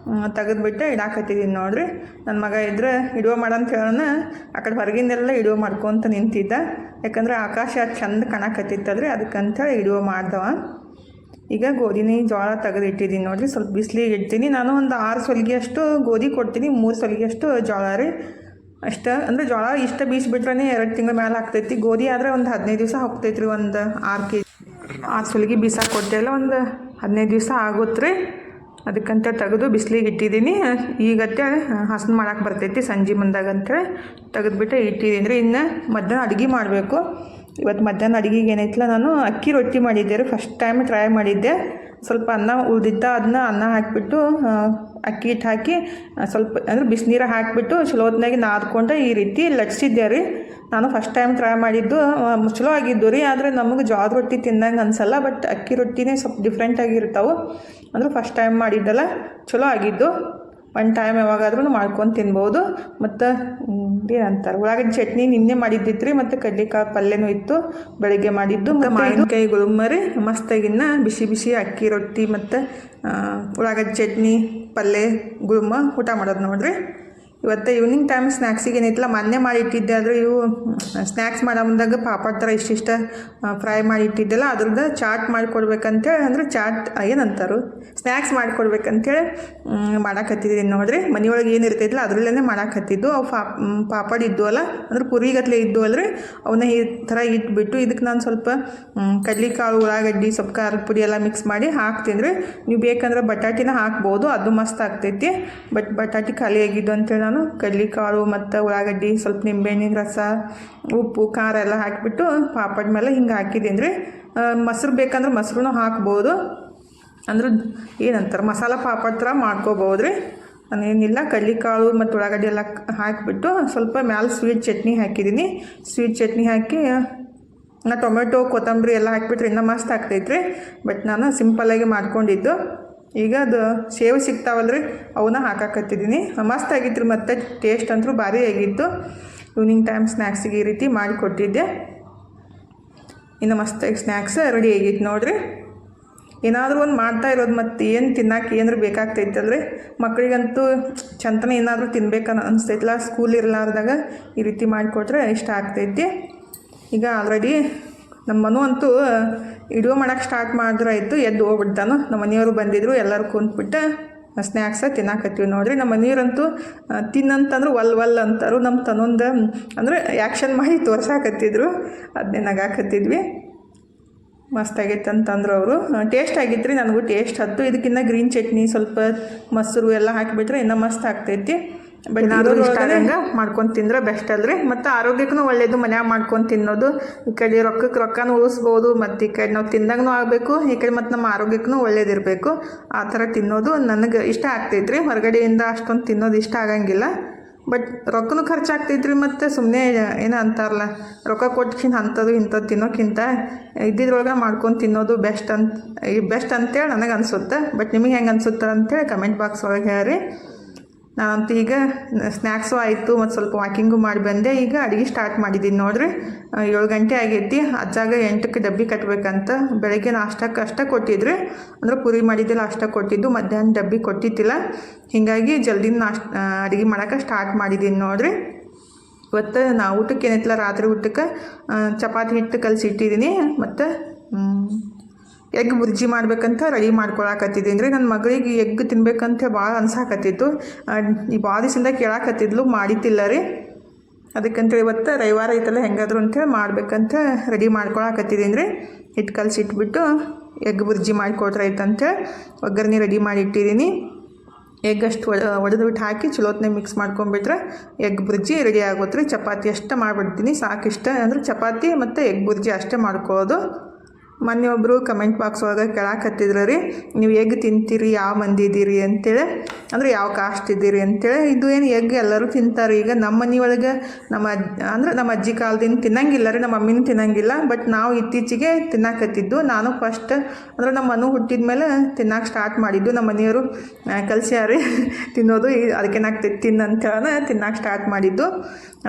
ತೆಗೆದ್ಬಿಟ್ಟೆ ಇಡಾಕತ್ತಿದ್ದೀನಿ ನೋಡ್ರಿ. ನನ್ನ ಮಗ ಇದ್ರೆ ಇಡುವ ಮಾಡಂತ ಹೇಳೋಣ ಆ ಕಡೆ ಹೊರಗಿಂದೆಲ್ಲ ಇಡುವ ಮಾಡ್ಕೊತ ನಿಂತಿದ್ದ. ಯಾಕಂದ್ರೆ ಆಕಾಶ ಚಂದ ಕಾಣಕತ್ತಿತ್ತಲ್ರಿ, ಅದಕ್ಕಂತೇಳಿ ಇಡುವ ಮಾಡ್ದವ. ಈಗ ಗೋಧಿನಿ ಜೋಳ ತೆಗೆದಿಟ್ಟಿದ್ದೀನಿ ನೋಡಿರಿ. ಸ್ವಲ್ಪ ಬಿಸಿಲಿಗೆ ಇಡ್ತೀನಿ. ನಾನು ಒಂದು 6 ಸೊಲ್ಗೆ ಅಷ್ಟು ಗೋಧಿ ಕೊಡ್ತೀನಿ, 3 ಸೊಲ್ಗೆ ಅಷ್ಟು ಜೋಳ ರೀ. ಅಷ್ಟು ಅಂದರೆ ಜೋಳ ಇಷ್ಟ ಬೀಸಿಬಿಟ್ರೆ 2 ತಿಂಗಳ ಮೇಲೆ ಆಗ್ತೈತಿ. ಗೋಧಿ ಆದರೆ ಒಂದು 15 ದಿವಸ ಹೋಗ್ತೈತ್ರಿ. ಒಂದು 6 ಸೊಲ್ಗೆ ಬೀಸಾಕಿ ಕೊಟ್ಟೆಲ್ಲ ಒಂದು 15 ದಿವಸ ಆಗುತ್ತೆ ರೀ. ಅದಕ್ಕಂತ ತೆಗೆದು ಬಿಸಿಲಿಗೆ ಇಟ್ಟಿದ್ದೀನಿ. ಈಗತ್ತೆ ಹಸನ್ ಮಾಡೋಕೆ ಬರ್ತೈತಿ ಸಂಜೆ ಮುಂದಾಗ ಅಂತೇಳಿ ತೆಗೆದುಬಿಟ್ಟು ಇಟ್ಟಿದ್ದೀನಿ ರೀ. ಇನ್ನು ಮಧ್ಯಾಹ್ನ ಅಡುಗೆ ಮಾಡಬೇಕು. ಇವತ್ತು ಮಧ್ಯಾಹ್ನ ಅಡುಗೆಗೆ ಏನೈತಿಲ್ಲ, ನಾನು ಅಕ್ಕಿ ರೊಟ್ಟಿ ಮಾಡಿದ್ದೆ ರೀ. ಫಸ್ಟ್ ಟೈಮ್ ಟ್ರೈ ಮಾಡಿದ್ದೆ. ಸ್ವಲ್ಪ ಅನ್ನ ಉಳಿದಿದ್ದ, ಅದನ್ನ ಅನ್ನ ಹಾಕಿಬಿಟ್ಟು ಅಕ್ಕಿ ಹಿಟ್ಟು ಹಾಕಿ ಸ್ವಲ್ಪ ಅಂದರೆ ಬಿಸಿನೀರು ಹಾಕಿಬಿಟ್ಟು ಚಲೋತ್ನಾಗಿ ನಾದ್ಕೊಂಡು ಈ ರೀತಿ ಲಟ್ಸಿದ್ದೆ ರೀ. ನಾನು ಫಸ್ಟ್ ಟೈಮ್ ಟ್ರೈ ಮಾಡಿದ್ದು. ಚಲೋ ಆಗಿದ್ದು ರೀ. ಆದರೆ ನಮಗೆ ಜೋಳದ ರೊಟ್ಟಿ ತಿಂದಂಗೆ ಅನಿಸಲ್ಲ. ಬಟ್ ಅಕ್ಕಿ ರೊಟ್ಟಿನೇ ಸ್ವಲ್ಪ ಡಿಫ್ರೆಂಟಾಗಿರ್ತಾವೆ. ಅಂದರೆ ಫಸ್ಟ್ ಟೈಮ್ ಮಾಡಿದ್ದಲ್ಲ, ಚಲೋ ಆಗಿದ್ದು. 1 ಟೈಮ್ ಯಾವಾಗಾದ್ರೂ ಮಾಡ್ಕೊಂಡು ತಿನ್ಬೋದು. ಮತ್ತು ಏನಂತಾರೆ ಉಳ್ಳಾಗಡ್ಡಿ ಚಟ್ನಿ ನಿನ್ನೆ ಮಾಡಿದ್ದಿತ್ತು ರೀ. ಮತ್ತು ಕಡ್ಲೆಕಾಳು ಪಲ್ಯನೂ ಇತ್ತು ಬೆಳಗ್ಗೆ ಮಾಡಿದ್ದು. ಮತ್ತು ಮಾವಿನಕಾಯಿ ಗುಳುಮರಿ ಮಸ್ತಾಗಿನ್ನ ಬಿಸಿ ಬಿಸಿ ಅಕ್ಕಿ ರೊಟ್ಟಿ ಮತ್ತು ಉಳ್ಳಾಗಡ್ಡಿ ಚಟ್ನಿ ಪಲ್ಯ ಗುಳುಮ ಊಟ ಮಾಡೋದು ನೋಡಿರಿ. ಇವತ್ತು ಈವ್ನಿಂಗ್ ಟೈಮ್ ಸ್ನ್ಯಾಕ್ಸಿಗೆ ಏನೈತಿಲ್ಲ ಮೊನ್ನೆ ಮಾಡಿಟ್ಟಿದ್ದೆ, ಆದರೆ ಇವು ಸ್ನ್ಯಾಕ್ಸ್ ಮಾಡೋ ಮುಂದಾಗ ಪಾಪಡ್ ಥರ ಇಷ್ಟಿಷ್ಟ ಫ್ರೈ ಮಾಡಿಟ್ಟಿದ್ದೆಲ್ಲ ಅದ್ರದ್ದು ಚಾಟ್ ಮಾಡಿಕೊಡ್ಬೇಕಂತೇಳಿ, ಅಂದರೆ ಚಾಟ್ ಏನಂತಾರು ಸ್ನ್ಯಾಕ್ಸ್ ಮಾಡಿಕೊಡ್ಬೇಕಂತೇಳಿ ಮಾಡಾಕತ್ತಿದ್ದೀನಿ ನೋಡ್ರಿ. ಮನೆಯೊಳಗೆ ಏನು ಇರ್ತೈತಿಲ್ಲ ಅದರಲ್ಲೇ ಮಾಡಾಕತ್ತಿದ್ದು. ಅವು ಪಾಪಡ್ ಇದ್ದು ಅಲ್ಲ, ಅಂದ್ರೆ ಪುರಿಗತ್ಲೆ ಇದ್ದು ಅಲ್ರಿ, ಅವನ್ನ ಈ ಥರ ಇಟ್ಬಿಟ್ಟು ಇದಕ್ಕೆ ನಾನು ಸ್ವಲ್ಪ ಕಡ್ಲಿಕಾಳು, ಉಳ್ಳಾಗಡ್ಡಿ, ಸ್ವಲ್ಪ ಖಾರದ ಪುಡಿ ಎಲ್ಲ ಮಿಕ್ಸ್ ಮಾಡಿ ಹಾಕ್ತೀನಿ ರೀ. ನೀವು ಬೇಕಂದ್ರೆ ಬಟಾಟಿನ ಹಾಕ್ಬೋದು, ಅದು ಮಸ್ತ್ ಆಗ್ತೈತಿ. ಬಟ್ ಬಟಾಟಿ ಖಾಲಿ ಆಗಿದ್ದು ಅಂತೇಳಿ ನಾನು ಕಡ್ಲಿಕಾಳು ಮತ್ತು ಉಳ್ಳಾಗಡ್ಡಿ, ಸ್ವಲ್ಪ ನಿಂಬೆಹಣ್ಣಿನ ರಸ, ಉಪ್ಪು, ಖಾರ ಎಲ್ಲ ಹಾಕಿಬಿಟ್ಟು ಪಾಪಡ್ ಮೇಲೆ ಹಿಂಗೆ ಹಾಕಿದ್ದೀನಿ ರೀ. ಮೊಸರು ಬೇಕಂದ್ರೆ ಮೊಸರು ಹಾಕ್ಬೋದು, ಅಂದ್ರೆ ಏನಂತಾರೆ ಮಸಾಲ ಪಾಪಡ್ ಥರ ಮಾಡ್ಕೋಬೋದು ರೀ. ನಾನೇನಿಲ್ಲ ಕಡ್ಲಿಕಾಳು ಮತ್ತು ಉಳ್ಳಾಗಡ್ಡಿ ಎಲ್ಲ ಹಾಕಿಬಿಟ್ಟು ಸ್ವಲ್ಪ ಮ್ಯಾಲೆ ಸ್ವೀಟ್ ಚಟ್ನಿ ಹಾಕಿದ್ದೀನಿ. ಸ್ವೀಟ್ ಚಟ್ನಿ ಹಾಕಿ ನಾ ಟೊಮೆಟೊ, ಕೊತ್ತಂಬರಿ ಎಲ್ಲ ಹಾಕಿಬಿಟ್ರೆ ಇನ್ನೂ ಮಸ್ತ್ ಆಗ್ತೈತ್ರಿ. ಬಟ್ ನಾನು ಸಿಂಪಲ್ಲಾಗಿ ಮಾಡ್ಕೊಂಡಿದ್ದು. ಈಗ ಅದು ಸೇವು ಸಿಗ್ತಾವಲ್ರಿ, ಅವನ್ನ ಹಾಕಾಕತ್ತಿದ್ದೀನಿ. ಮಸ್ತ್ ಆಗಿತ್ತು ರೀ, ಮತ್ತು ಟೇಸ್ಟ್ ಅಂತೂ ಭಾರಿ ಆಗಿತ್ತು. ಈವ್ನಿಂಗ್ ಟೈಮ್ ಸ್ನ್ಯಾಕ್ಸಿಗೆ ಈ ರೀತಿ ಮಾಡಿಕೊಟ್ಟಿದ್ದೆ. ಇನ್ನು ಮಸ್ತಾಗಿ ಸ್ನ್ಯಾಕ್ಸ್ ರೆಡಿ ಆಗಿತ್ತು ನೋಡಿರಿ. ಏನಾದರೂ ಒಂದು ಮಾಡ್ತಾ ಇರೋದು, ಮತ್ತು ಏನು ತಿನ್ನಕ್ಕೆ ಏನಾರು ಬೇಕಾಗ್ತೈತಲ್ರಿ. ಮಕ್ಕಳಿಗಂತೂ ಚಂತನ ಏನಾದರೂ ತಿನ್ಬೇಕನ್ನ ಅನಿಸ್ತೈತಿಲ್ಲ, ಸ್ಕೂಲ್ ಇರಲಾರ್ದಾಗ ಈ ರೀತಿ ಮಾಡಿಕೊಟ್ರೆ ಇಷ್ಟ ಆಗ್ತೈತಿ. ಈಗ ಆಲ್ರೆಡಿ ನಮ್ಮ ಮನು ಅಂತೂ ವಿಡಿಯೋ ಮಾಡೋಕ್ಕೆ ಸ್ಟಾರ್ಟ್ ಮಾಡಿದ್ರಾಯ್ತು, ಎದ್ದು ಹೋಗ್ಬಿಡ್ತಾನು. ನಮ್ಮ ಮನೆಯವರು ಬಂದಿದ್ದರು, ಎಲ್ಲರೂ ಕುಂತ್ಬಿಟ್ಟು ಸ್ನ್ಯಾಕ್ಸ ತಿನ್ನಾಕತ್ತೀವಿ ನೋಡಿರಿ. ನಮ್ಮ ಮನೆಯವರಂತೂ ತಿನ್ನಂತಂದ್ರೆ ಒಲ್ ಅಂತಾರು. ನಮ್ಮ ತನ್ನೊಂದು ಅಂದರೆ ಆ್ಯಕ್ಷನ್ ಮಾಡಿ ತೋರ್ಸಾಕತ್ತಿದ್ರು, ಅದನ್ನೇ ನಗಾಕತ್ತಿದ್ವಿ. ಮಸ್ತಾಗೈತೆ ಅಂತಂದ್ರು ಅವರು. ಟೇಸ್ಟ್ ಆಗಿತ್ತು ರೀ, ನನಗೂ ಟೇಸ್ಟ್ ಹತ್ತು. ಇದಕ್ಕಿಂತ ಗ್ರೀನ್ ಚಟ್ನಿ, ಸ್ವಲ್ಪ ಮೊಸರು ಎಲ್ಲ ಹಾಕಿಬಿಟ್ರೆ ಇನ್ನೂ ಮಸ್ತ್ ಆಗ್ತೈತಿ. ಬಟ್ ಇಷ್ಟ ಮಾಡ್ಕೊಂಡು ತಿಂದ್ರೆ ಬೆಸ್ಟ್ ಅಲ್ರಿ. ಮತ್ತು ಆರೋಗ್ಯಕ್ಕೂ ಒಳ್ಳೆಯದು ಮನ್ಯಾಗ ಮಾಡ್ಕೊಂಡು ತಿನ್ನೋದು. ಈ ಕಡೆ ರೊಕ್ಕನೂ ಉಳಿಸ್ಬೋದು, ಮತ್ತು ಈ ಕಡೆ ನಾವು ತಿಂದಾಗೂ ಆಗಬೇಕು, ಈ ಕಡೆ ಮತ್ತು ನಮ್ಮ ಆರೋಗ್ಯಕ್ಕೂ ಒಳ್ಳೇದಿರಬೇಕು. ಆ ಥರ ತಿನ್ನೋದು ನನಗೆ ಇಷ್ಟ ಆಗ್ತೈತ್ರಿ. ಹೊರಗಡೆಯಿಂದ ಅಷ್ಟೊಂದು ತಿನ್ನೋದು ಇಷ್ಟ ಆಗಂಗಿಲ್ಲ. ಬಟ್ ರೊಕ್ಕನೂ ಖರ್ಚಾಗ್ತೈತ್ರಿ, ಮತ್ತು ಸುಮ್ಮನೆ ಏನೋ ಅಂತಾರಲ್ಲ, ರೊಕ್ಕ ಕೊಟ್ಟು ಅಂಥದ್ದು ಇಂಥದ್ದು ತಿನ್ನೋಕ್ಕಿಂತ ಇದ್ದಿದ್ರೊಳಗೆ ಮಾಡ್ಕೊಂಡು ತಿನ್ನೋದು ಬೆಸ್ಟ್ ಅಂತೇಳಿ ನನಗೆ ಅನಿಸುತ್ತೆ. ಬಟ್ ನಿಮಗೆ ಹೆಂಗೆ ಅನಿಸುತ್ತೆ ಅಂತೇಳಿ ಕಮೆಂಟ್ ಬಾಕ್ಸ್ ಒಳಗೆ ಹೇಳ್ರಿ. ನಾನಂತೂ ಈಗ ಸ್ನ್ಯಾಕ್ಸು ಆಯಿತು, ಮತ್ತು ಸ್ವಲ್ಪ ವಾಕಿಂಗು ಮಾಡಿ ಬಂದೆ. ಈಗ ಅಡುಗೆ ಸ್ಟಾರ್ಟ್ ಮಾಡಿದ್ದೀನಿ ನೋಡಿರಿ. 7 ಗಂಟೆ ಆಗೈತಿ. ಅಜ್ಜಾಗ 8ಕ್ಕೆ ಡಬ್ಬಿ ಕಟ್ಟಬೇಕಂತ. ಬೆಳಗ್ಗೆ ನಾಷ್ಟಕ್ಕೆ ಅಷ್ಟೇ ಕೊಟ್ಟಿದ್ರಿ, ಅಂದ್ರೆ ಪುರಿ ಮಾಡಿದ್ದೆಲ್ಲ ಅಷ್ಟೇ ಕೊಟ್ಟಿದ್ದು, ಮಧ್ಯಾಹ್ನ ಡಬ್ಬಿ ಕೊಟ್ಟಿದ್ದಿಲ್ಲ. ಹೀಗಾಗಿ ಜಲ್ದಿ ಅಡುಗೆ ಮಾಡೋಕೆ ಸ್ಟಾರ್ಟ್ ಮಾಡಿದ್ದೀನಿ ನೋಡಿರಿ. ಇವತ್ತು ಊಟಕ್ಕೆ ಏನೈತಿಲ್ಲ, ರಾತ್ರಿ ಊಟಕ್ಕೆ ಚಪಾತಿ ಹಿಟ್ಟು ಕಲಸಿಟ್ಟಿದ್ದೀನಿ, ಮತ್ತು ಎಗ್ ಬುರ್ಜಿ ಮಾಡ್ಬೇಕಂತ ರೆಡಿ ಮಾಡ್ಕೊಳಕತ್ತಿದ್ದೀನಿ ರೀ. ನನ್ನ ಮಗಳಿಗೆ ಎಗ್ ತಿನ್ಬೇಕಂತ ಭಾಳ ಅನ್ಸಾಕತ್ತಿತ್ತು. ಈ ಭಾಳ ದಿವಸದಿಂದ ಕೇಳಾಕತ್ತಿದ್ಲು, ಮಾಡಿದ್ದಿಲ್ಲ ರೀ. ಅದಕ್ಕಂತೇಳಿ ಇವತ್ತು ರವಿವಾರ ಐತಲ್ಲ, ಹೆಂಗಾದ್ರು ಅಂತೇಳಿ ಮಾಡ್ಬೇಕಂತ ರೆಡಿ ಮಾಡ್ಕೊಳಕತ್ತಿದ್ದೀನಿ ರೀ. ಹಿಟ್ಟು ಕಲಸಿಟ್ಬಿಟ್ಟು ಎಗ್ ಬುರ್ಜಿ ಮಾಡಿಕೊಟ್ರೆ ಆಯ್ತಂತೇಳಿ ಒಗ್ಗರಣೆ ರೆಡಿ ಮಾಡಿಟ್ಟಿದ್ದೀನಿ. ಎಗ್ ಅಷ್ಟು ಒಡೆದ್ಬಿಟ್ಟು ಹಾಕಿ ಚಲೋತ್ನೇ ಮಿಕ್ಸ್ ಮಾಡ್ಕೊಂಡ್ಬಿಟ್ರೆ ಎಗ್ ಬುರ್ಜಿ ರೆಡಿ ಆಗುತ್ತೆ ರೀ. ಚಪಾತಿ ಅಷ್ಟೇ ಮಾಡಿಬಿಡ್ತೀನಿ, ಸಾಕಿಷ್ಟ. ಅಂದರೆ ಚಪಾತಿ ಮತ್ತು ಎಗ್ ಬುರ್ಜಿ ಅಷ್ಟೇ ಮಾಡ್ಕೊಳ್ಳೋದು. ಮೊನ್ನೆ ಒಬ್ಬರು ಕಮೆಂಟ್ ಬಾಕ್ಸ್ ಒಳಗೆ ಕೇಳಾಕತ್ತಿದ್ರು ರೀ, ನೀವು ಎಗ್ ತಿಂತೀರಿ, ಯಾವ ಮಂದಿ ಇದ್ದೀರಿ ಅಂತೇಳಿ, ಅಂದರೆ ಯಾವ ಕಾಸ್ಟ್ ಇದ್ದೀರಿ ಅಂತೇಳಿ. ಇದು ಏನು ಎಗ್ ಎಲ್ಲರೂ ತಿಂತಾರೆ. ಈಗ ನಮ್ಮ ಮನೆಯೊಳಗೆ ನಮ್ಮ ಅಜ್ಜಿ ಕಾಲದಿಂದ ತಿನ್ನಂಗಿಲ್ಲ ರೀ, ನಮ್ಮ ಮಮ್ಮಿನೂ ತಿನ್ನಂಗಿಲ್ಲ. ಬಟ್ ನಾವು ಇತ್ತೀಚೆಗೆ ತಿನ್ನಾಕತ್ತಿದ್ದು. ನಾನು ಫಸ್ಟ್ ಅಂದರೆ ನಮ್ಮ ಮನು ಹುಟ್ಟಿದ ಮೇಲೆ ತಿನ್ನಕ್ಕೆ ಸ್ಟಾರ್ಟ್ ಮಾಡಿದ್ದು. ನಮ್ಮ ಮನೆಯವರು ಕಲ್ಸ್ಯಾರಿ ತಿನ್ನೋದು, ಅದಕ್ಕೆ ನಾಲ್ಕು ತಿನ್ನಂತೇಳಿ ತಿನ್ನಕ್ಕೆ ಸ್ಟಾರ್ಟ್ ಮಾಡಿದ್ದು.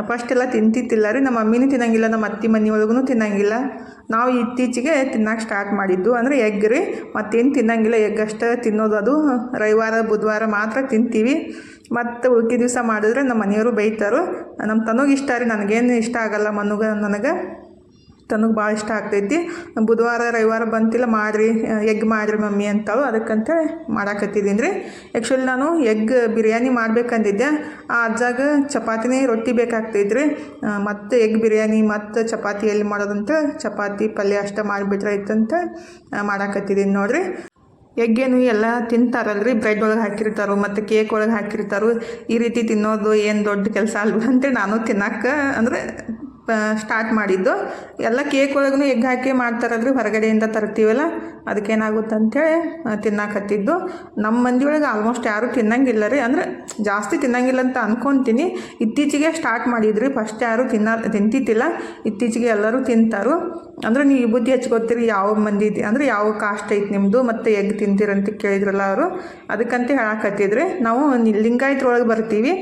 ಫಸ್ಟೆಲ್ಲ ತಿಂತಿತ್ತಿಲ್ಲ ರೀ, ನಮ್ಮ ಮಮ್ಮಿನೂ ತಿನ್ನಂಗಿಲ್ಲ, ನಮ್ಮ ಅತ್ತಿ ಮನೆಯೊಳಗೂ ತಿನ್ನಂಗಿಲ್ಲ. ನಾವು ಇತ್ತೀಚೆಗೆ ತಿನ್ನಕ್ಕೆ ಸ್ಟಾರ್ಟ್ ಮಾಡಿದ್ದು. ಅಂದರೆ ಎಗ್ ರೀ, ಮತ್ತೇನು ತಿನ್ನಂಗಿಲ್ಲ, ಎಗ್ ಅಷ್ಟೇ ತಿನ್ನೋದು. ಅದು ರವಿವಾರ ಬುಧವಾರ ಮಾತ್ರ ತಿಂತೀವಿ. ಮತ್ತು ಉಳ್ಕಿ ದಿವಸ ಮಾಡಿದ್ರೆ ನಮ್ಮ ಮನೆಯವರು ಬೈತಾರು. ನಮ್ಮ ತನಗೆ ಇಷ್ಟ ರೀ, ನನಗೇನು ಇಷ್ಟ ಆಗಲ್ಲ. ನನಗೆ ತನಗೆ ಭಾಳ ಇಷ್ಟ ಆಗ್ತೈತಿ. ಬುಧವಾರ ರವಿವಾರ ಬಂತಿಲ್ಲ, ಮಾಡಿರಿ ಎಗ್ ಮಾಡಿರಿ ಮಮ್ಮಿ ಅಂತಾಳು. ಅದಕ್ಕಂತ ಮಾಡಾಕತ್ತಿದ್ದೀನಿ ರೀ. ಆ್ಯಕ್ಚುಲಿ ನಾನು ಎಗ್ ಬಿರಿಯಾನಿ ಮಾಡ್ಬೇಕಂದಿದ್ದೆ. ಆ ಅಜ್ಜಾಗ ಚಪಾತಿನೇ ರೊಟ್ಟಿ ಬೇಕಾಗ್ತೈತ್ರಿ. ಮತ್ತು ಎಗ್ ಬಿರಿಯಾನಿ ಮತ್ತು ಚಪಾತಿ ಎಲ್ಲಿ ಮಾಡೋದಂತ ಚಪಾತಿ ಪಲ್ಯ ಅಷ್ಟೇ ಮಾಡಿಬಿಟ್ರೆ ಆಯ್ತಂತ ಮಾಡಾಕತ್ತಿದ್ದೀನಿ ನೋಡಿರಿ. ಎಗ್ಗೇನು ಎಲ್ಲ ತಿಂತಾರಲ್ರಿ, ಬ್ರೆಡ್ ಒಳಗೆ ಹಾಕಿರ್ತಾರೋ ಮತ್ತು ಕೇಕ್ ಒಳಗೆ ಹಾಕಿರ್ತಾರೋ. ಈ ರೀತಿ ತಿನ್ನೋದು ಏನು ದೊಡ್ಡ ಕೆಲಸ ಅಲ್ವ ಅಂತೇಳಿ ನಾನು ತಿನ್ನಕ್ಕೆ ಅಂದರೆ ಸ್ಟಾರ್ಟ್ ಮಾಡಿದ್ದು. ಎಲ್ಲ ಕೇಕ್ ಒಳಗೂ ಎಗ್ ಹಾಕಿ ಮಾಡ್ತಾರಲ್ರಿ, ಹೊರಗಡೆಯಿಂದ ತರ್ತೀವಲ್ಲ, ಅದಕ್ಕೇನಾಗುತ್ತೆ ಅಂಥೇಳಿ ತಿನ್ನಾಕತ್ತಿದ್ದು. ನಮ್ಮ ಮಂದಿಯೊಳಗೆ ಆಲ್ಮೋಸ್ಟ್ ಯಾರೂ ತಿನ್ನಂಗಿಲ್ಲ ರೀ, ಅಂದರೆ ಜಾಸ್ತಿ ತಿನ್ನಂಗಿಲ್ಲ ಅಂತ ಅಂದ್ಕೊತೀನಿ. ಇತ್ತೀಚೆಗೆ ಸ್ಟಾರ್ಟ್ ಮಾಡಿದ್ರಿ, ಫಸ್ಟ್ ಯಾರೂ ತಿಂತಿದ್ದಿಲ್ಲ. ಇತ್ತೀಚೆಗೆ ಎಲ್ಲರೂ ತಿಂತಾರು. ಅಂದರೆ ನೀವು ಈ ಬುದ್ಧಿ ಹಚ್ಕೋತೀರಿ, ಯಾವ ಮಂದಿ ಅಂದರೆ ಯಾವ ಕಾಸ್ಟ್ ಐತೆ ನಿಮ್ಮದು, ಮತ್ತು ಎಗ್ ತಿಂತೀರಂತ ಕೇಳಿದ್ರಲ್ಲ ಅವರು. ಅದಕ್ಕಂತ ಹೇಳಾಕತ್ತಿದ್ರಿ. ನಾವು ಲಿಂಗಾಯತ್ರೊಳಗೆ ಬರ್ತೀವಿ,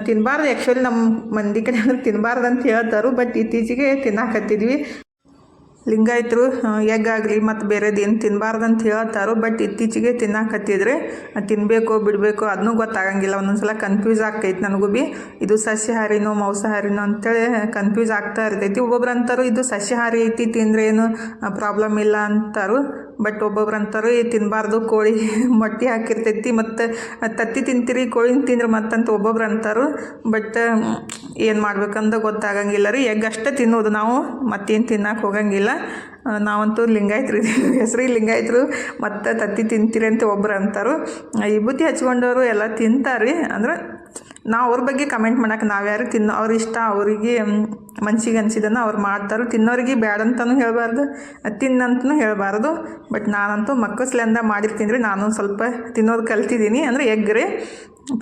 ತಿನ್ನಬಾರ್ದು. ಆ್ಯಕ್ಚುಲಿ ನಮ್ಮ ಮಂದಿ ಕಡೆ ಅಂದ್ರೆ ತಿನ್ನಬಾರ್ದು ಅಂತ ಹೇಳ್ತಾರು. ಬಟ್ ಇತ್ತೀಚೆಗೆ ತಿನ್ನಾಕತ್ತಿದ್ವಿ. ಲಿಂಗಾಯತರು ಎಗ್ ಆಗಲಿ ಮತ್ತು ಬೇರೆದೇನು ತಿನ್ನಬಾರ್ದು ಅಂತ ಹೇಳ್ತಾರೋ, ಬಟ್ ಇತ್ತೀಚೆಗೆ ತಿನ್ನಾಕತ್ತಿದ್ರೆ ತಿನ್ನಬೇಕು ಬಿಡಬೇಕು ಅದನ್ನೂ ಗೊತ್ತಾಗಂಗಿಲ್ಲ. ಒಂದೊಂದ್ಸಲ ಕನ್ಫ್ಯೂಸ್ ಆಗ್ತೈತಿ ನನಗೂ ಭೀ, ಇದು ಸಸ್ಯಾಹಾರಿನೋ ಮಾಂಸಾಹಾರಿನೋ ಅಂತೇಳಿ ಕನ್ಫ್ಯೂಸ್ ಆಗ್ತಾ ಇರ್ತೈತಿ. ಒಬ್ಬೊಬ್ರು ಅಂತಾರೋ ಇದು ಸಸ್ಯಾಹಾರಿ ಐತಿ ತಿಂದರೆ ಏನು ಪ್ರಾಬ್ಲಮ್ ಇಲ್ಲ ಅಂತಾರು, ಬಟ್ ಒಬ್ಬೊಬ್ರು ಅಂತಾರೋ ತಿನ್ನಬಾರ್ದು, ಕೋಳಿ ಮೊಟ್ಟೆ ಹಾಕಿರ್ತೈತಿ ಮತ್ತು ತತ್ತಿ ತಿಂತೀರಿ ಕೋಳಿ ತಿಂದ್ರೆ ಮತ್ತಂತ ಒಬ್ಬೊಬ್ರು ಅಂತಾರು. ಬಟ್ ಏನು ಮಾಡ್ಬೇಕಂತ ಗೊತ್ತಾಗಂಗಿಲ್ಲ ರೀ. ಎಗ್ ಅಷ್ಟೇ ತಿನ್ನೋದು ನಾವು, ಮತ್ತೇನು ತಿನ್ನಕ್ಕೆ ಹೋಗಂಗಿಲ್ಲ. ನಾವಂತೂ ಲಿಂಗಾಯತರು ಹೆಸರು ಲಿಂಗಾಯತರು ಮತ್ತು ತತ್ತಿ ತಿಂತೀರಿ ಅಂತ ಒಬ್ರು ಅಂತಾರು. ವಿಭೂತಿ ಹಚ್ಕೊಂಡವರು ಎಲ್ಲ ತಿಂತಾರೆ. ಅಂದ್ರೆ ನಾವು ಅವ್ರ ಬಗ್ಗೆ ಕಮೆಂಟ್ ಮಾಡೋಕೆ ನಾವ್ಯಾರು ಅವ್ರ ಇಷ್ಟ, ಅವರಿಗೆ ಮನ್ಸಿಗೆ ಅನಿಸಿದನ್ನು ಅವ್ರು ಮಾಡ್ತಾರೆ. ತಿನ್ನೋರಿಗೆ ಬ್ಯಾಡ ಅಂತಲೂ ಹೇಳಬಾರ್ದು, ತಿನ್ನಂತನೂ ಹೇಳಬಾರ್ದು. ಬಟ್ ನಾನಂತೂ ಮಕ್ಕಸ್ಲಿಂದ ಮಾಡಿರ್ತೀನಿ ರೀ. ನಾನು ಸ್ವಲ್ಪ ತಿನ್ನೋದು ಕಲ್ತಿದ್ದೀನಿ. ಅಂದರೆ ಎಗ್ ರೀ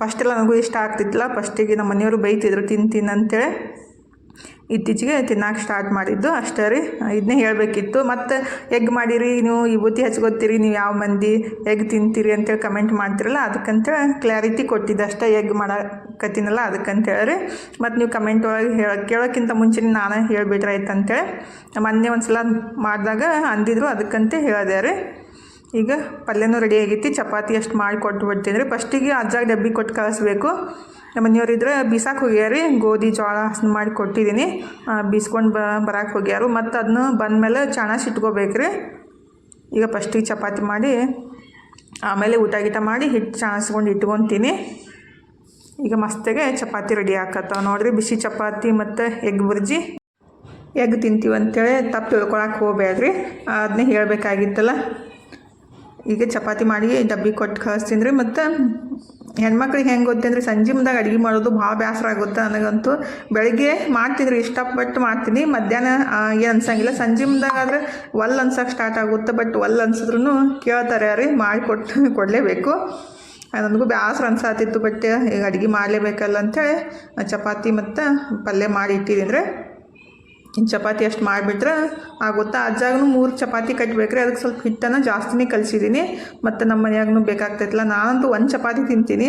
ಫಸ್ಟೆಲ್ಲ ನನಗೂ ಇಷ್ಟ ಆಗ್ತಿತ್ತಲ್ಲ. ಫಸ್ಟಿಗೆ ನಮ್ಮ ಮನೆಯವರು ಬೈತಿದ್ರು ತಿನ್ನಂತೇಳಿ. ಇತ್ತೀಚೆಗೆ ತಿನ್ನಕ್ಕೆ ಸ್ಟಾರ್ಟ್ ಮಾಡಿದ್ದು ಅಷ್ಟೇ ರೀ. ಇದನ್ನೇ ಹೇಳಬೇಕಿತ್ತು. ಮತ್ತು ಎಗ್ ಮಾಡಿರಿ ನೀವು, ವಿಭೂತಿ ಹಚ್ಕೋತೀರಿ ನೀವು, ಯಾವ ಮಂದಿ ಎಗ್ ತಿಂತೀರಿ ಅಂತೇಳಿ ಕಮೆಂಟ್ ಮಾಡ್ತಿರಲ್ಲ, ಅದಕ್ಕಂತೇಳಿ ಕ್ಲಾರಿಟಿ ಕೊಟ್ಟಿದ್ದೆ ಅಷ್ಟೇ. ಎಗ್ ಮಾಡಕತ್ತೀನಲ್ಲ ಅದಕ್ಕಂತೇಳಿ. ಮತ್ತು ನೀವು ಕಮೆಂಟ್ ಒಳಗೆ ಕೇಳೋಕ್ಕಿಂತ ಮುಂಚೆ ನಾನು ಹೇಳಿಬಿಟ್ರೆ ಆಯ್ತು ಅಂತೇಳಿ ಮೊನ್ನೆ ಒಂದು ಸಲ ಮಾಡಿದಾಗ ಅಂದಿದ್ರು, ಅದಕ್ಕಂತೆ ಹೇಳಿದೆ ರೀ. ಈಗ ಪಲ್ಯನೂ ರೆಡಿ ಆಗೈತಿ. ಚಪಾತಿ ಅಷ್ಟು ಮಾಡಿ ಕೊಟ್ಟು ಬಿಡ್ತೀನಿ ರೀ. ಫಸ್ಟಿಗೆ ಅಜ್ಜಾಗ ಡಬ್ಬಿ ಕೊಟ್ಟು ಕಳಿಸ್ಬೇಕು. ನಮ್ಮ ಮನೆಯವರಿದ್ರೆ ಬೀಸಕ್ಕೆ ಹೋಗ್ಯಾರಿ. ಗೋಧಿ ಜೋಳ ಹಸನು ಮಾಡಿ ಕೊಟ್ಟಿದ್ದೀನಿ, ಬೀಸ್ಕೊಂಡು ಬರಕ್ಕೆ ಹೋಗ್ಯಾರು. ಮತ್ತು ಅದನ್ನು ಬಂದಮೇಲೆ ಚಾಣಸ್ ಇಟ್ಕೋಬೇಕ್ರಿ. ಈಗ ಫಸ್ಟಿಗೆ ಚಪಾತಿ ಮಾಡಿ ಆಮೇಲೆ ಊಟ ಗೀಟ ಮಾಡಿ ಹಿಟ್ಟು ಚಾಣಸ್ಕೊಂಡು ಇಟ್ಕೊತೀನಿ. ಈಗ ಮಸ್ತಾಗೆ ಚಪಾತಿ ರೆಡಿ ಆಕತ್ತಾವ ನೋಡಿರಿ. ಬಿಸಿ ಚಪಾತಿ ಮತ್ತು ಎಗ್ ಬುರ್ಜಿ. ಎಗ್ ತಿಂತೀವಿ ಅಂತೇಳಿ ತಪ್ಪು ತಿಳ್ಕೊಳಕ್ಕೆ ಹೋಗ್ಬೇಡ್ರಿ, ಅದನ್ನೇ ಹೇಳಬೇಕಾಗಿತ್ತಲ್ಲ. ಈಗ ಚಪಾತಿ ಮಾಡಿ ಡಬ್ಬಿ ಕೊಟ್ಟು ಕಳಿಸ್ತೀನಿ ರೀ. ಮತ್ತು ಹೆಣ್ಮಕ್ಳಿಗೆ ಹೆಂಗೆ ಗೊತ್ತಂದ್ರೆ ಸಂಜೆ ಮುಂದಾಗ ಅಡುಗೆ ಮಾಡೋದು ಭಾಳ ಬೇಸರ ಆಗುತ್ತೆ. ನನಗಂತೂ ಬೆಳಗ್ಗೆ ಮಾಡ್ತಿದ್ರಿ ಇಷ್ಟಪಟ್ಟು ಮಾಡ್ತೀನಿ, ಮಧ್ಯಾಹ್ನ ಏನು ಅನ್ಸಂಗಿಲ್ಲ. ಸಂಜೆ ಮುಂದಾಗಾದ್ರೆ ಅನ್ಸಕ್ಕೆ ಸ್ಟಾರ್ಟ್ ಆಗುತ್ತೆ. ಬಟ್ ಅನ್ಸಿದ್ರು ಕೇಳ್ತಾರೆ ರೀ, ಮಾಡಿ ಕೊಡಲೇಬೇಕು. ನನಗೂ ಬೇಸರ ಅನ್ಸಾತಿತ್ತು. ಬಟ್ ಈಗ ಅಡುಗೆ ಮಾಡಲೇಬೇಕಲ್ಲ ಅಂಥೇಳಿ ಚಪಾತಿ ಮತ್ತು ಪಲ್ಯ ಮಾಡಿ ಇಟ್ಟಿದ್ದೀನಿ ರೀ. ಇನ್ನು ಚಪಾತಿ ಅಷ್ಟು ಮಾಡಿಬಿಟ್ರೆ ಆಗುತ್ತಾ. ಅಜ್ಜಾಗೂ 3 ಚಪಾತಿ ಕಟ್ಟಬೇಕ್ರಿ. ಅದಕ್ಕೆ ಸ್ವಲ್ಪ ಹಿಟ್ಟನ್ನು ಜಾಸ್ತಿನೇ ಕಲಿಸಿದ್ದೀನಿ. ಮತ್ತು ನಮ್ಮ ಮನೆಯಾಗೂ ಬೇಕಾಗ್ತೈತಲ್ಲ. ನಾನಂತೂ 1 ಚಪಾತಿ ತಿಂತೀನಿ.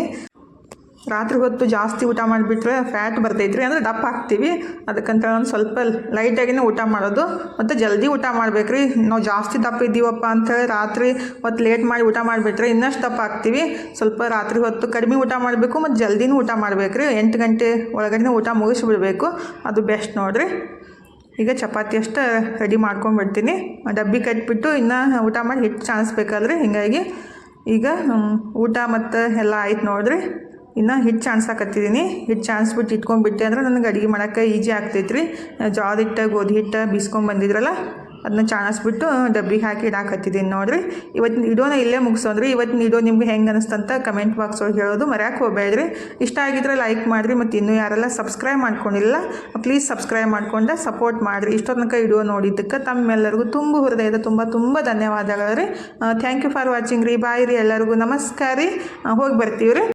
ರಾತ್ರಿ ಹೊತ್ತು ಜಾಸ್ತಿ ಊಟ ಮಾಡಿಬಿಟ್ರೆ ಫ್ಯಾಟ್ ಬರ್ತೈತ್ರಿ, ಅಂದರೆ ದಪ್ಪ ಹಾಕ್ತೀವಿ. ಅದಕ್ಕಂತ ಒಂದು ಸ್ವಲ್ಪ ಲೈಟಾಗಿನೇ ಊಟ ಮಾಡೋದು. ಮತ್ತು ಜಲ್ದಿ ಊಟ ಮಾಡ್ಬೇಕ್ರಿ. ನಾವು ಜಾಸ್ತಿ ದಪ್ಪ ಇದ್ದೀವಪ್ಪ ಅಂಥೇಳಿ ರಾತ್ರಿ ಹೊತ್ತು ಲೇಟ್ ಮಾಡಿ ಊಟ ಮಾಡಿಬಿಟ್ರೆ ಇನ್ನಷ್ಟು ದಪ್ಪ ಹಾಕ್ತೀವಿ. ಸ್ವಲ್ಪ ರಾತ್ರಿ ಹೊತ್ತು ಕಡಿಮೆ ಊಟ ಮಾಡಬೇಕು ಮತ್ತು ಜಲ್ದಿನೂ ಊಟ ಮಾಡಬೇಕ್ರಿ. 8 ಗಂಟೆ ಒಳಗಡೆ ಊಟ ಮುಗಿಸ್ಬಿಡ್ಬೇಕು, ಅದು ಬೆಸ್ಟ್ ನೋಡಿರಿ. ಈಗ ಚಪಾತಿ ಅಷ್ಟು ರೆಡಿ ಮಾಡ್ಕೊಂಡ್ಬಿಡ್ತೀನಿ. ಡಬ್ಬಿ ಕಟ್ಬಿಟ್ಟು ಇನ್ನು ಊಟ ಮಾಡಿ ಹಿಟ್ಟು ಚಾಣಿಸ್ಬೇಕಲ್ರಿ. ಹೀಗಾಗಿ ಈಗ ಊಟ ಮತ್ತು ಎಲ್ಲ ಆಯ್ತು ನೋಡಿರಿ. ಇನ್ನು ಹಿಟ್ಟು ಚಾಣ್ಸಕತ್ತಿದ್ದೀನಿ. ಹಿಟ್ಟು ಚಾಣಿಸ್ಬಿಟ್ಟು ಇಟ್ಕೊಂಡ್ಬಿಟ್ಟೆ ಅಂದ್ರೆ ನನಗೆ ಅಡುಗೆ ಮಾಡೋಕ್ಕೆ ಈಜಿ ಆಗ್ತೈತ್ರಿ. ಜೋಳದ ಹಿಟ್ಟು ಗೋಧಿ ಹಿಟ್ಟು ಬೀಸ್ಕೊಂಡ್ಬಂದಿದ್ರಲ್ಲ ಅದನ್ನ ಚಾಣಿಸ್ಬಿಟ್ಟು ಡಬ್ಬಿಗೆ ಹಾಕಿ ಇಡಾಕತ್ತಿದ್ದೀನಿ ನೋಡಿರಿ. ಇವತ್ತಿನ ವಿಡಿಯೋನ ಇಲ್ಲೇ ಮುಗಿಸೋದ್ರಿ. ಇವತ್ತಿನ ವಿಡಿಯೋ ನಿಮ್ಗೆ ಹೆಂಗೆ ಅನಿಸ್ತಂತ ಕಮೆಂಟ್ ಬಾಕ್ಸ್ ಒಳಗೆ ಹೇಳೋದು ಮರ್ಯಾಕೆ ಹೋಗಬೇಡ್ರಿ. ಇಷ್ಟ ಆಗಿದ್ರೆ ಲೈಕ್ ಮಾಡಿರಿ. ಮತ್ತು ಇನ್ನೂ ಯಾರೆಲ್ಲ ಸಬ್ಸ್ಕ್ರೈಬ್ ಮಾಡ್ಕೊಂಡಿಲ್ಲ ಪ್ಲೀಸ್ ಸಬ್ಸ್ಕ್ರೈಬ್ ಮಾಡ್ಕೊಂಡು ಸಪೋರ್ಟ್ ಮಾಡಿರಿ. ಇಷ್ಟೋ ತನಕ ವಿಡಿಯೋ ನೋಡಿದ್ದಕ್ಕೆ ತಮ್ಮೆಲ್ಲರಿಗೂ ಹೃದಯದ ತುಂಬ ಧನ್ಯವಾದಗಳು ರೀ. ಥ್ಯಾಂಕ್ ಯು ಫಾರ್ ವಾಚಿಂಗ್ ರೀ. ಬಾಯ್ ರೀ ಎಲ್ಲರಿಗೂ. ನಮಸ್ಕಾರ ರೀ. ಹೋಗಿ ಬರ್ತೀವಿ ರೀ.